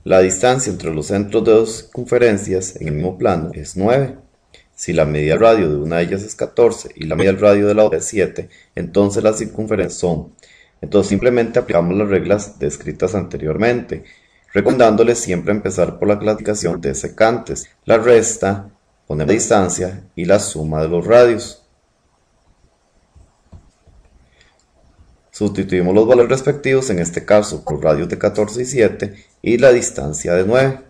S1: La distancia entre los centros de dos circunferencias en el mismo plano es 9. Si la media del radio de una de ellas es 14 y la media del radio de la otra es 7, entonces las circunferencias son. Entonces simplemente aplicamos las reglas descritas anteriormente, recomendándoles siempre empezar por la clasificación de secantes, la resta, poner la distancia y la suma de los radios. Sustituimos los valores respectivos, en este caso por radios de 14 y 7 y la distancia de 9.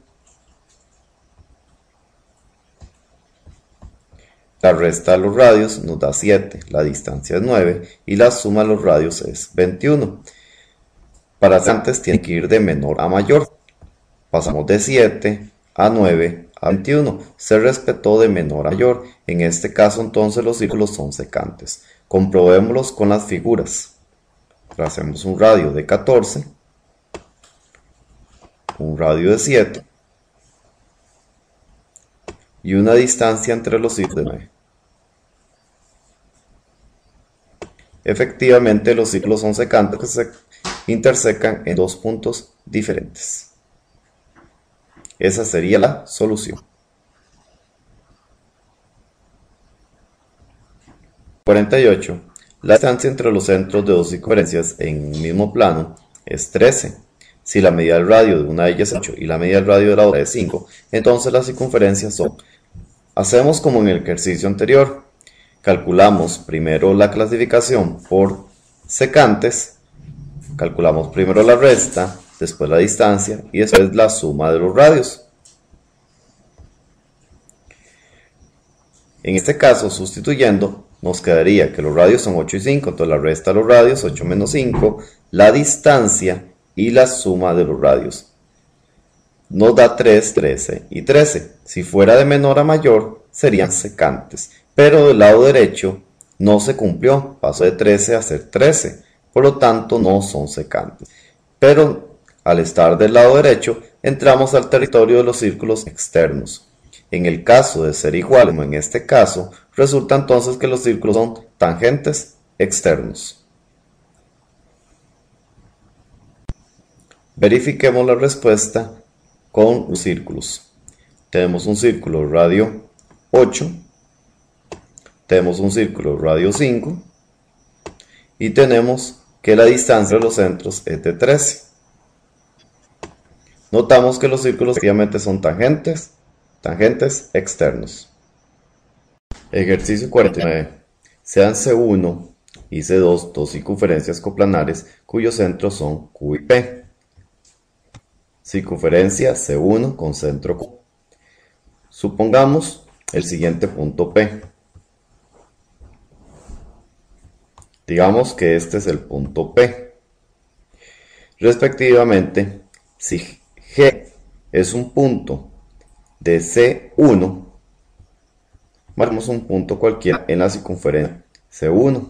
S1: La resta de los radios nos da 7, la distancia es 9 y la suma de los radios es 21. Para secantes tiene que ir de menor a mayor. Pasamos de 7 a 9 a 21. Se respetó de menor a mayor. En este caso entonces los círculos son secantes. Comprobémoslos con las figuras. Hacemos un radio de 14, un radio de 7 y una distancia entre los círculos de 9. Efectivamente, los círculos son secantes que se intersecan en dos puntos diferentes. Esa sería la solución. 48. La distancia entre los centros de dos circunferencias en un mismo plano es 13. Si la medida del radio de una de ellas es 8 y la medida del radio de la otra es 5, entonces las circunferencias son. Hacemos como en el ejercicio anterior. Calculamos primero la clasificación por secantes, calculamos primero la resta, después la distancia y después la suma de los radios. En este caso, sustituyendo, nos quedaría que los radios son 8 y 5, entonces la resta de los radios, 8 menos 5, la distancia y la suma de los radios. Nos da 3, 13 y 13. Si fuera de menor a mayor, serían secantes. Pero del lado derecho no se cumplió, pasó de 13 a ser 13. Por lo tanto, no son secantes. Pero al estar del lado derecho, entramos al territorio de los círculos externos. En el caso de ser iguales, como en este caso, resulta entonces que los círculos son tangentes externos. Verifiquemos la respuesta con los círculos. Tenemos un círculo radio 8, tenemos un círculo radio 5 y tenemos que la distancia de los centros es de 13. Notamos que los círculos efectivamente son tangentes externos. Ejercicio 49. Sean C1 y C2 dos circunferencias coplanares cuyos centros son Q y P. Circunferencia C1 con centro Q. Supongamos el siguiente punto P. Digamos que este es el punto P. Respectivamente, si G es un punto de C1, marcamos un punto cualquiera en la circunferencia C1,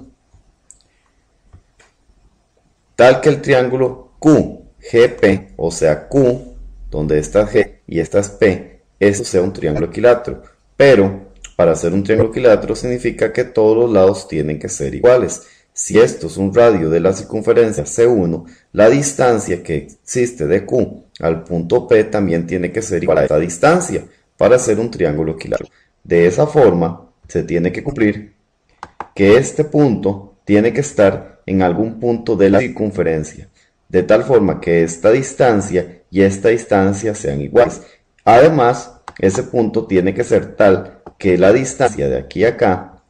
S1: tal que el triángulo QGP, o sea Q, donde esta es G y esta es P, eso sea un triángulo equilátero. Pero para hacer un triángulo equilátero significa que todos los lados tienen que ser iguales. Si esto es un radio de la circunferencia C1, la distancia que existe de Q al punto P también tiene que ser igual a esta distancia para hacer un triángulo equilátero. De esa forma, se tiene que cumplir que este punto tiene que estar en algún punto de la circunferencia, de tal forma que esta distancia y esta distancia sean iguales. Además, ese punto tiene que ser tal que la distancia de aquí a acá,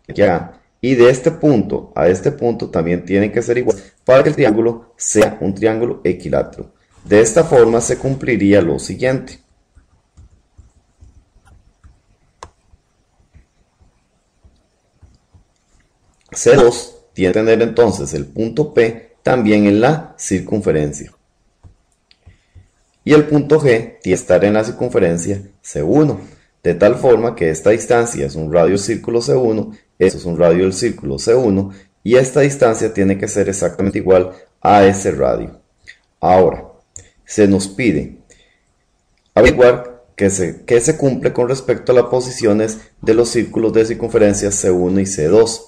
S1: y de este punto a este punto también tiene que ser igual para que el triángulo sea un triángulo equilátero. De esta forma se cumpliría lo siguiente. C2 tiene que tener entonces el punto P también en la circunferencia. Y el punto G tiene que estar en la circunferencia C1, de tal forma que esta distancia es un radio del círculo C1, esto es un radio del círculo C1, y esta distancia tiene que ser exactamente igual a ese radio. Ahora, se nos pide averiguar qué se cumple con respecto a las posiciones de los círculos de circunferencia C1 y C2.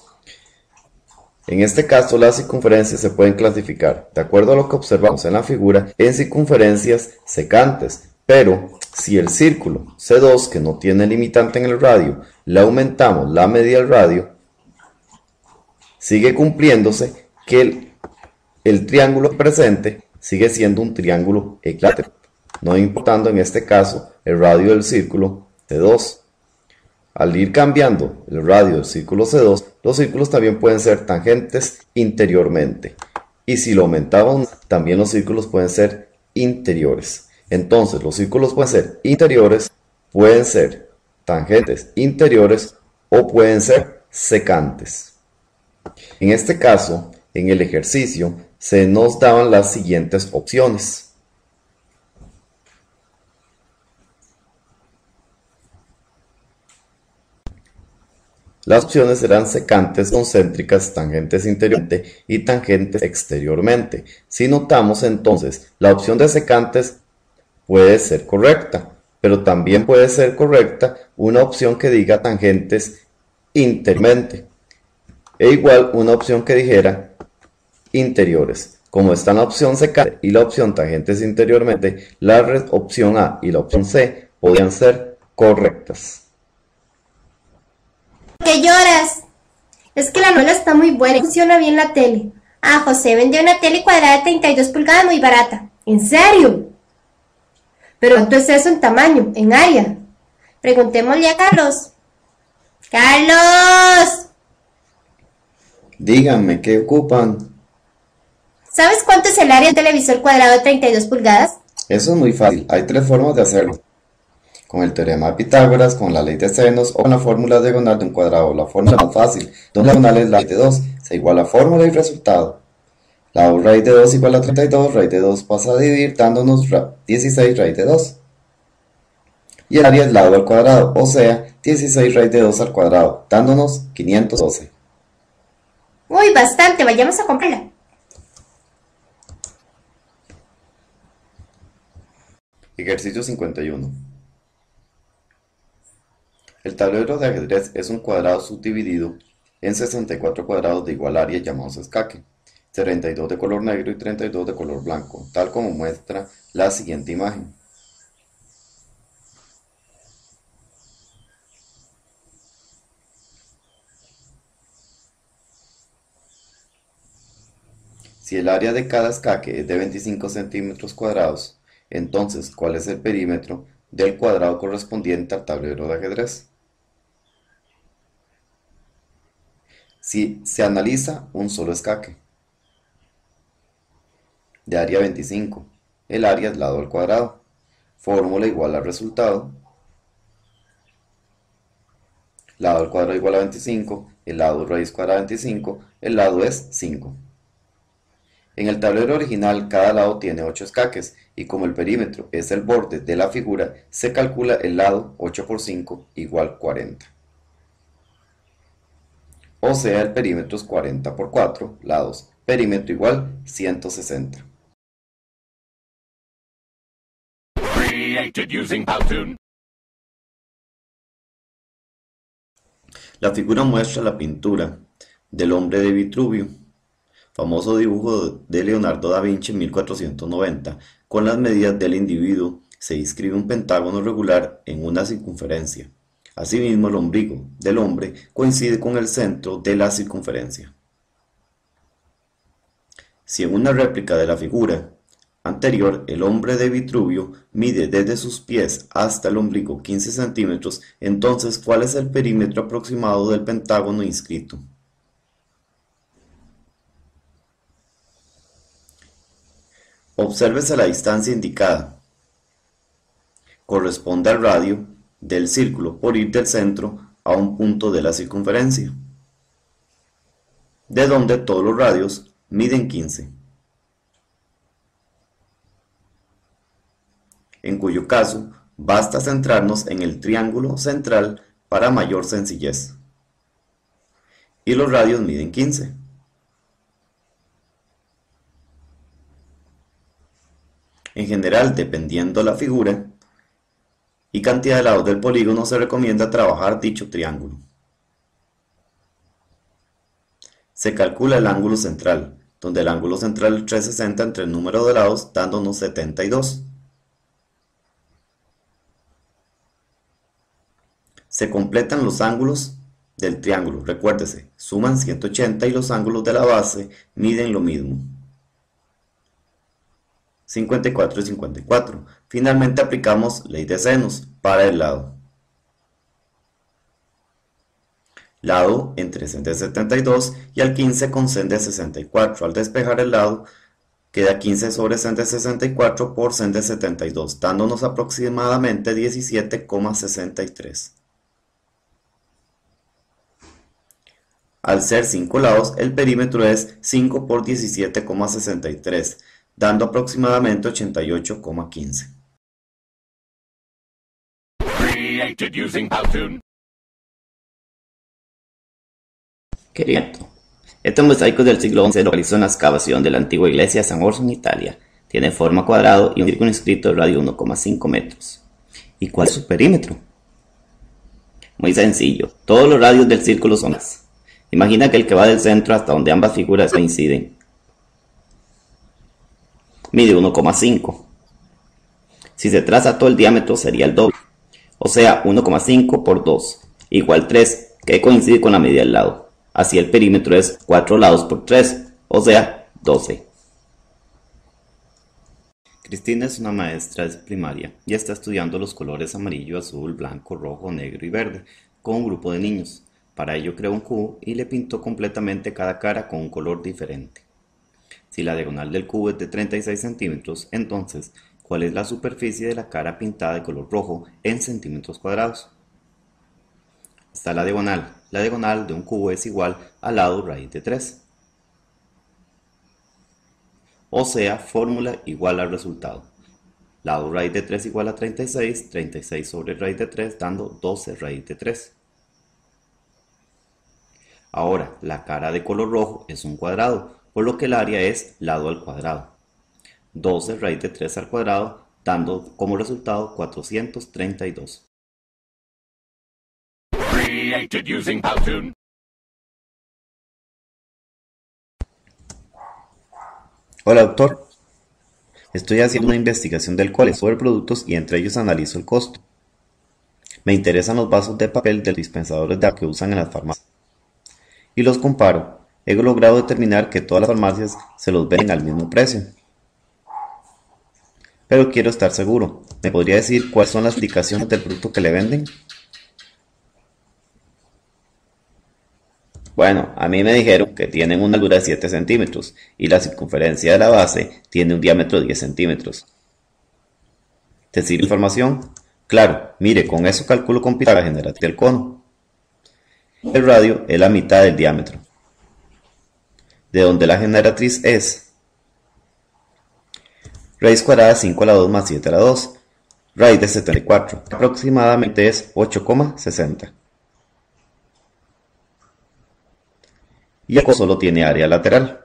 S1: En este caso, las circunferencias se pueden clasificar, de acuerdo a lo que observamos en la figura, en circunferencias secantes. Pero si el círculo C2, que no tiene limitante en el radio, le aumentamos la medida del radio, sigue cumpliéndose que el triángulo presente sigue siendo un triángulo equilátero, no importando en este caso el radio del círculo C2. Al ir cambiando el radio del círculo C2, los círculos también pueden ser tangentes interiormente. Y si lo aumentamos, también los círculos pueden ser interiores. Entonces, los círculos pueden ser interiores, pueden ser tangentes interiores o pueden ser secantes. En este caso, en el ejercicio, se nos daban las siguientes opciones. Las opciones serán secantes concéntricas, tangentes interiormente y tangentes exteriormente. Si notamos entonces, la opción de secantes puede ser correcta, pero también puede ser correcta una opción que diga tangentes interiormente, e igual una opción que dijera interiores. Como está en la opción secante y la opción tangentes interiormente, la opción A y la opción C podrían ser correctas.
S3: ¿Por qué lloras? Es que la novela está muy buena y funciona bien la tele. Ah, José vendió una tele cuadrada de 32 pulgadas muy barata. ¿En serio? ¿Pero cuánto es eso en tamaño, en área? Preguntémosle a Carlos. ¡Carlos!
S1: Díganme, ¿qué ocupan?
S3: ¿Sabes cuánto es el área de un televisor cuadrado de 32 pulgadas?
S1: Eso es muy fácil, hay 3 formas de hacerlo. Con el teorema de Pitágoras, con la ley de senos o con la fórmula diagonal de un cuadrado. La fórmula más fácil, donde la diagonal es la raíz de 2, se iguala a fórmula y resultado. La raíz de 2 igual a 32, raíz de 2 pasa a dividir dándonos 16 raíz de 2. Y el área es lado al cuadrado, o sea, 16 raíz de 2 al cuadrado, dándonos 512.
S3: Uy, bastante, vayamos a comprarla.
S1: Ejercicio 51. El tablero de ajedrez es un cuadrado subdividido en 64 cuadrados de igual área llamados escaque, 32 de color negro y 32 de color blanco, tal como muestra la siguiente imagen. Si el área de cada escaque es de 25 centímetros cuadrados, entonces, ¿cuál es el perímetro del cuadrado correspondiente al tablero de ajedrez? Si se analiza un solo escaque de área 25, el área es lado al cuadrado, fórmula igual al resultado, lado al cuadrado igual a 25, el lado raíz cuadrada de 25, el lado es 5. En el tablero original cada lado tiene 8 escaques y como el perímetro es el borde de la figura, se calcula el lado 8 por 5 igual 40. O sea, el perímetro es 40 por 4 lados, perímetro igual 160.
S2: Created using Powtoon.
S1: La figura muestra la pintura del hombre de Vitruvio, famoso dibujo de Leonardo da Vinci en 1490. Con las medidas del individuo se inscribe un pentágono regular en una circunferencia. Asimismo, el ombligo del hombre coincide con el centro de la circunferencia. Si en una réplica de la figura anterior el hombre de Vitruvio mide desde sus pies hasta el ombligo 15 centímetros, entonces ¿cuál es el perímetro aproximado del pentágono inscrito? Obsérvese la distancia indicada. Corresponde al radio del círculo por ir del centro a un punto de la circunferencia, de donde todos los radios miden 15, en cuyo caso basta centrarnos en el triángulo central para mayor sencillez, y los radios miden 15. En general, dependiendo la figura y cantidad de lados del polígono, se recomienda trabajar dicho triángulo. Se calcula el ángulo central, donde el ángulo central es 360 entre el número de lados, dándonos 72. Se completan los ángulos del triángulo, recuérdese, suman 180 y los ángulos de la base miden lo mismo. 54 y 54. Finalmente aplicamos ley de senos para el lado. Lado entre sen de 72 y al 15 con sen de 64. Al despejar el lado, queda 15 sobre sen de 64 por sen de 72, dándonos aproximadamente 17,63. Al ser 5 lados, el perímetro es 5 por 17,63. Dando aproximadamente 88,15.
S2: Created using Powtoon.
S4: Querido, este mosaico del siglo XI se localizó en la excavación de la antigua iglesia de San Orso en Italia. Tiene forma cuadrado y un círculo inscrito de radio 1,5 metros. ¿Y cuál es su perímetro? Muy sencillo, todos los radios del círculo son. Imagina que el que va del centro hasta donde ambas figuras coinciden. mide 1,5. Si se traza todo el diámetro sería el doble, o sea 1,5 por 2, igual 3, que coincide con la medida del lado. Así el perímetro es 4 lados por 3, o sea 12. Cristina es una maestra de primaria y está estudiando los colores amarillo, azul, blanco, rojo, negro y verde con un grupo de niños. Para ello creó un cubo y le pintó completamente cada cara con un color diferente. Si la diagonal del cubo es de 36 centímetros, entonces, ¿cuál es la superficie de la cara pintada de color rojo en centímetros cuadrados? Está la diagonal. La diagonal de un cubo es igual al lado raíz de 3. O sea, fórmula igual al resultado. Lado raíz de 3 igual a 36, 36 sobre raíz de 3 dando 12 raíz de 3. Ahora, la cara de color rojo es un cuadrado, por lo que el área es lado al cuadrado. 12 raíz de 3 al cuadrado, dando como resultado 432.
S2: Created using Powtoon.
S1: Hola doctor, estoy haciendo una investigación del colegio sobre productos y entre ellos analizo el costo. Me interesan los vasos de papel de los dispensadores de agua que usan en las farmacias. Y los comparo. He logrado determinar que todas las farmacias se los venden al mismo precio. Pero quiero estar seguro. ¿Me podría decir cuáles son las indicaciones del producto que le venden? Bueno, a mí me dijeron que tienen una altura de 7 centímetros y la circunferencia de la base tiene un diámetro de 10 centímetros. ¿Te sirve información? Claro, mire, con eso calculo con la generatriz del cono. El radio es la mitad del diámetro, de donde la generatriz es raíz cuadrada de 5 a la 2 más 7 a la 2, raíz de 74, que aproximadamente es 8,60. Y el cono solo tiene área lateral.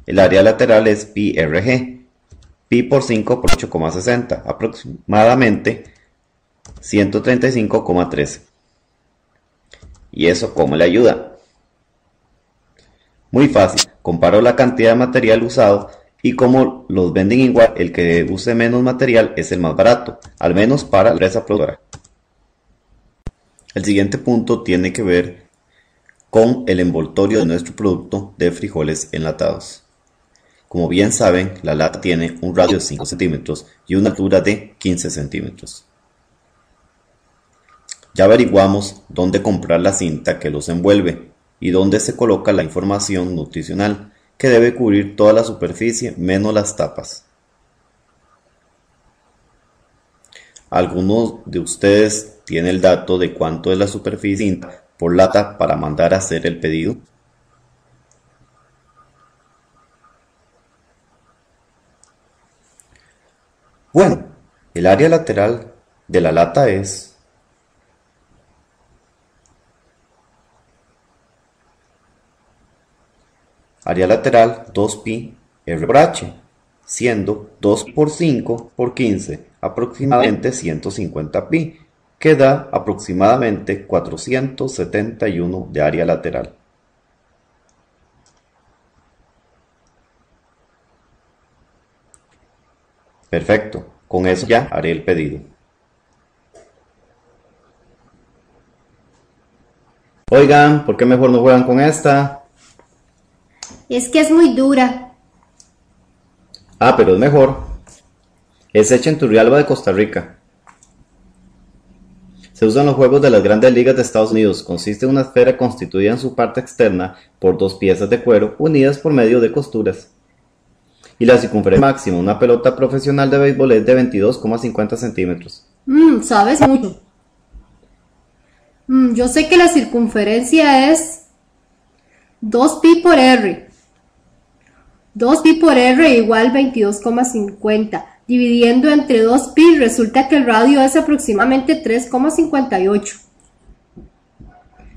S1: El área lateral es pi RG, pi por 5 por 8,60, aproximadamente 135,13. ¿Y eso cómo le ayuda? Muy fácil, comparo la cantidad de material usado y como los venden igual, el que use menos material es el más barato, al menos para la empresa productora. El siguiente punto tiene que ver con el envoltorio de nuestro producto de frijoles enlatados. Como bien saben, la lata tiene un radio de 5 centímetros y una altura de 15 centímetros. Ya averiguamos dónde comprar la cinta que los envuelve y dónde se coloca la información nutricional que debe cubrir toda la superficie menos las tapas. ¿Alguno de ustedes tiene el dato de cuánto es la superficie por lata para mandar a hacer el pedido? Bueno, el área lateral de la lata es área lateral 2pi R por H, siendo 2 por 5 por 15, aproximadamente 150 pi, que da aproximadamente 471 de área lateral. Perfecto, con eso ya haré el pedido. Oigan, ¿por qué mejor no juegan con esta?
S3: Es que es muy dura.
S1: Ah, pero es mejor. Es hecha en Turrialba de Costa Rica. Se usan los juegos de las grandes ligas de Estados Unidos. Consiste en una esfera constituida en su parte externa por dos piezas de cuero unidas por medio de costuras. Y la circunferencia máxima de una pelota profesional de béisbol es de 22,50 centímetros.
S3: Sabes mucho. Yo sé que la circunferencia es 2pi por R. 2pi por R igual 22,50. Dividiendo entre 2pi resulta que el radio es aproximadamente 3,58.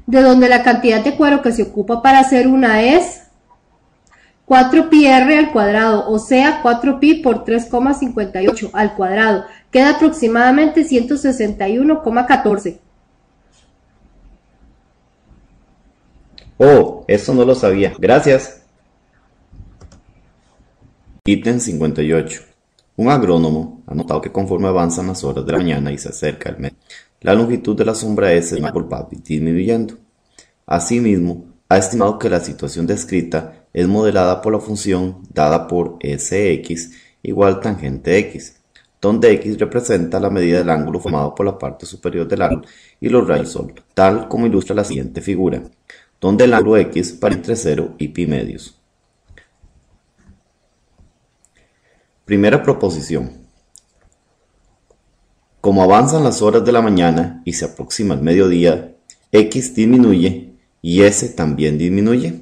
S3: De donde la cantidad de cuero que se ocupa para hacer una es 4pi R al cuadrado, o sea 4pi por 3,58 al cuadrado. Queda aproximadamente 161,14.
S1: Oh, eso no lo sabía. Gracias. Ítem 58. Un agrónomo ha notado que conforme avanzan las horas de la mañana y se acerca el mediodía, la longitud de la sombra S del árbol va disminuyendo. Asimismo, ha estimado que la situación descrita es modelada por la función dada por Sx igual tangente x, donde x representa la medida del ángulo formado por la parte superior del árbol y los rayos sol, tal como ilustra la siguiente figura, donde el ángulo x varía entre 0 y pi medios. Primera proposición. Como avanzan las horas de la mañana y se aproxima el mediodía, x disminuye y s también disminuye.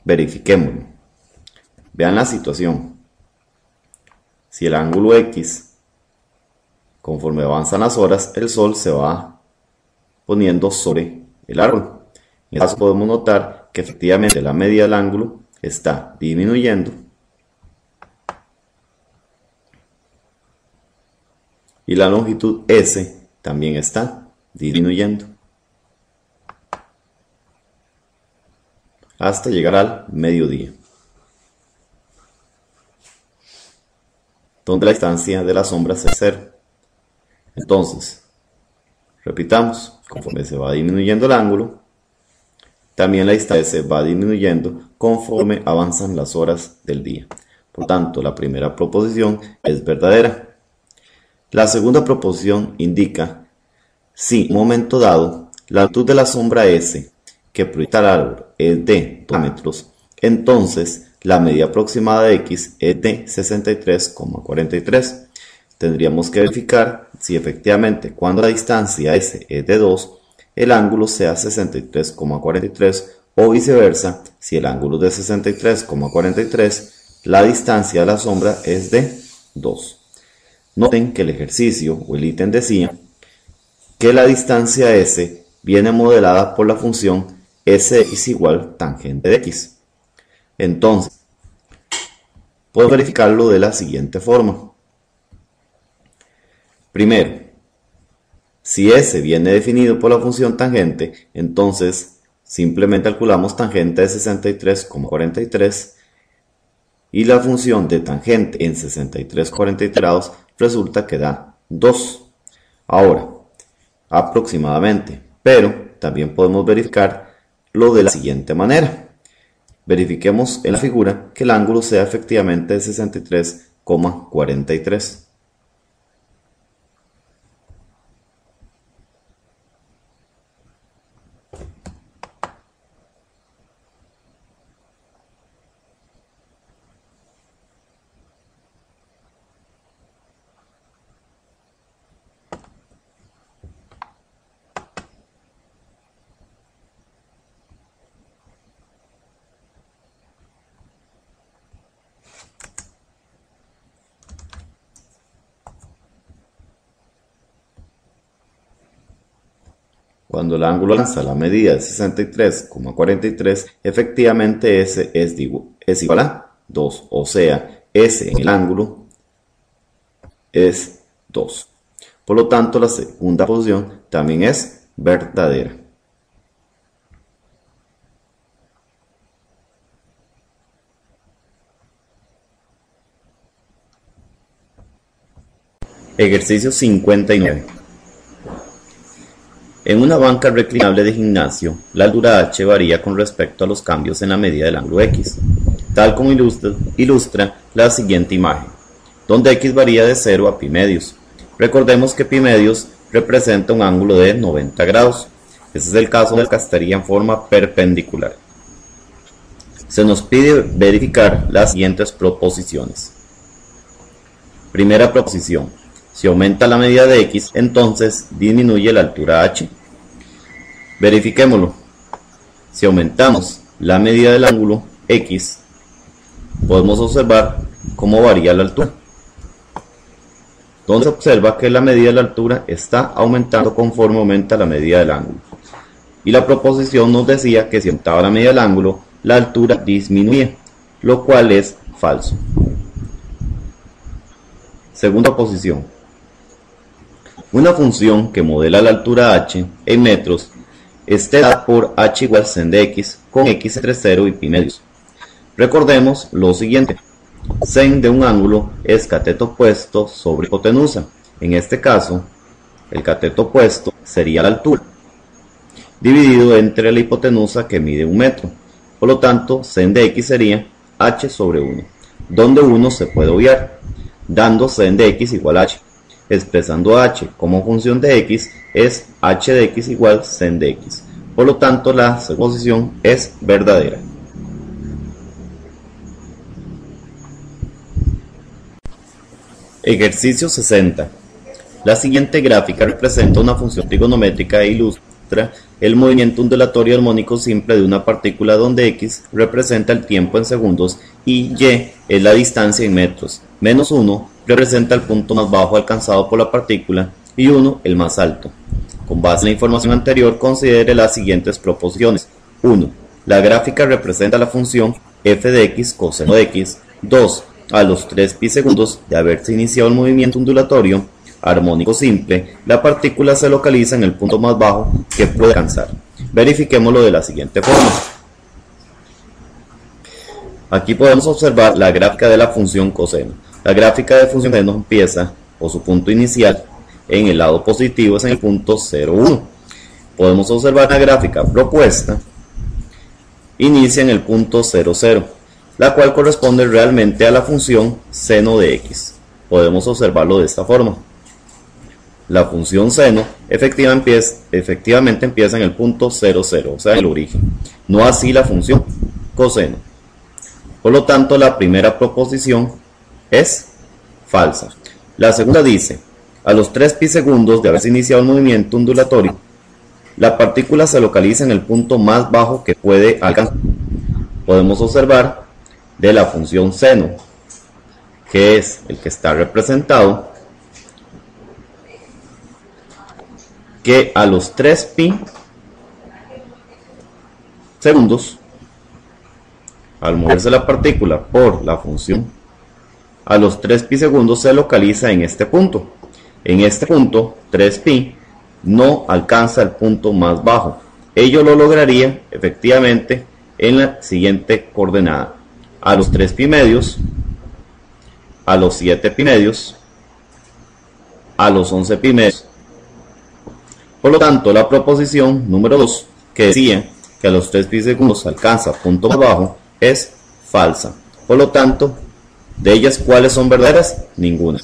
S1: Verifiquémoslo. Vean la situación. Si el ángulo x, conforme avanzan las horas, el sol se va poniendo sobre el árbol. En este caso podemos notar que efectivamente la medida del ángulo está disminuyendo y la longitud S también está disminuyendo hasta llegar al mediodía, donde la distancia de la sombra es 0. Entonces, repitamos, conforme se va disminuyendo el ángulo, también la distancia va disminuyendo conforme avanzan las horas del día. Por tanto, la primera proposición es verdadera. La segunda proposición indica si en un momento dado la altura de la sombra S que proyecta el árbol es de 2 metros, entonces la medida aproximada de x es de 63,43. Tendríamos que verificar si efectivamente cuando la distancia S es de 2, el ángulo sea 63,43 o viceversa, si el ángulo es de 63,43, la distancia de la sombra es de 2. Noten que el ejercicio o el ítem decía que la distancia S viene modelada por la función Sx igual tangente de x. Entonces, puedo verificarlo de la siguiente forma. Primero, si S viene definido por la función tangente, entonces simplemente calculamos tangente de 63,43 y la función de tangente en 63,43 grados resulta que da 2. Ahora, aproximadamente, pero también podemos verificar lo de la siguiente manera. Verifiquemos en la figura que el ángulo sea efectivamente de 63,43. Cuando el ángulo alcanza la medida de 63,43, efectivamente S es igual a 2, o sea, S en el ángulo es 2. Por lo tanto, la segunda posición también es verdadera. Ejercicio 59. En una banca reclinable de gimnasio, la altura h varía con respecto a los cambios en la medida del ángulo x, tal como ilustra la siguiente imagen, donde x varía de 0 a pi medios. Recordemos que pi medios representa un ángulo de 90 grados. Este es el caso de la estaría en forma perpendicular. Se nos pide verificar las siguientes proposiciones. Primera proposición. Si aumenta la medida de x, entonces disminuye la altura h. Verifiquémoslo. Si aumentamos la medida del ángulo x, podemos observar cómo varía la altura. Donde se observa que la medida de la altura está aumentando conforme aumenta la medida del ángulo. Y la proposición nos decía que si aumentaba la medida del ángulo, la altura disminuía, lo cual es falso. Segunda posición. Una función que modela la altura h en metros esté dada por h igual sen de x con x entre 0 y pi medios. Recordemos lo siguiente. Sen de un ángulo es cateto opuesto sobre hipotenusa. En este caso, el cateto opuesto sería la altura, dividido entre la hipotenusa que mide 1 metro. Por lo tanto, sen de x sería h sobre 1, donde 1 se puede obviar, dando sen de x igual a h. Expresando h como función de x es h de x igual sen de x. Por lo tanto, la suposición es verdadera. Ejercicio 60. La siguiente gráfica representa una función trigonométrica e ilustra el movimiento ondulatorio armónico simple de una partícula donde x representa el tiempo en segundos y y es la distancia en metros. Menos 1 representa el punto más bajo alcanzado por la partícula y 1 el más alto. Con base en la información anterior, considere las siguientes proposiciones. 1. La gráfica representa la función f de x coseno de x. 2. A los 3 pi segundos de haberse iniciado el movimiento ondulatorio armónico simple, la partícula se localiza en el punto más bajo que puede alcanzar. Verifiquémoslo de la siguiente forma. Aquí podemos observar la gráfica de la función coseno. La gráfica de función coseno empieza, o su punto inicial, en el lado positivo, es en el punto 0,1. Podemos observar la gráfica propuesta, inicia en el punto 0,0, la cual corresponde realmente a la función seno de x. Podemos observarlo de esta forma. La función seno efectivamente empieza en el punto 0,0, o sea, en el origen. No así la función coseno. Por lo tanto, la primera proposición es falsa. La segunda dice, a los 3 pi segundos de haberse iniciado el movimiento ondulatorio, la partícula se localiza en el punto más bajo que puede alcanzar. Podemos observar de la función seno, que es el que está representado, que a los 3 pi segundos, al moverse la partícula por la función, a los 3 pi segundos se localiza en este punto. En este punto, 3 pi no alcanza el punto más bajo. Ello lo lograría efectivamente en la siguiente coordenada. A los 3 pi medios, a los 7 pi medios, a los 11 pi medios. Por lo tanto, la proposición número 2, que decía que a los 3 pi segundos alcanza punto más bajo, es falsa. Por lo tanto, de ellas, ¿cuáles son verdaderas? Ninguna.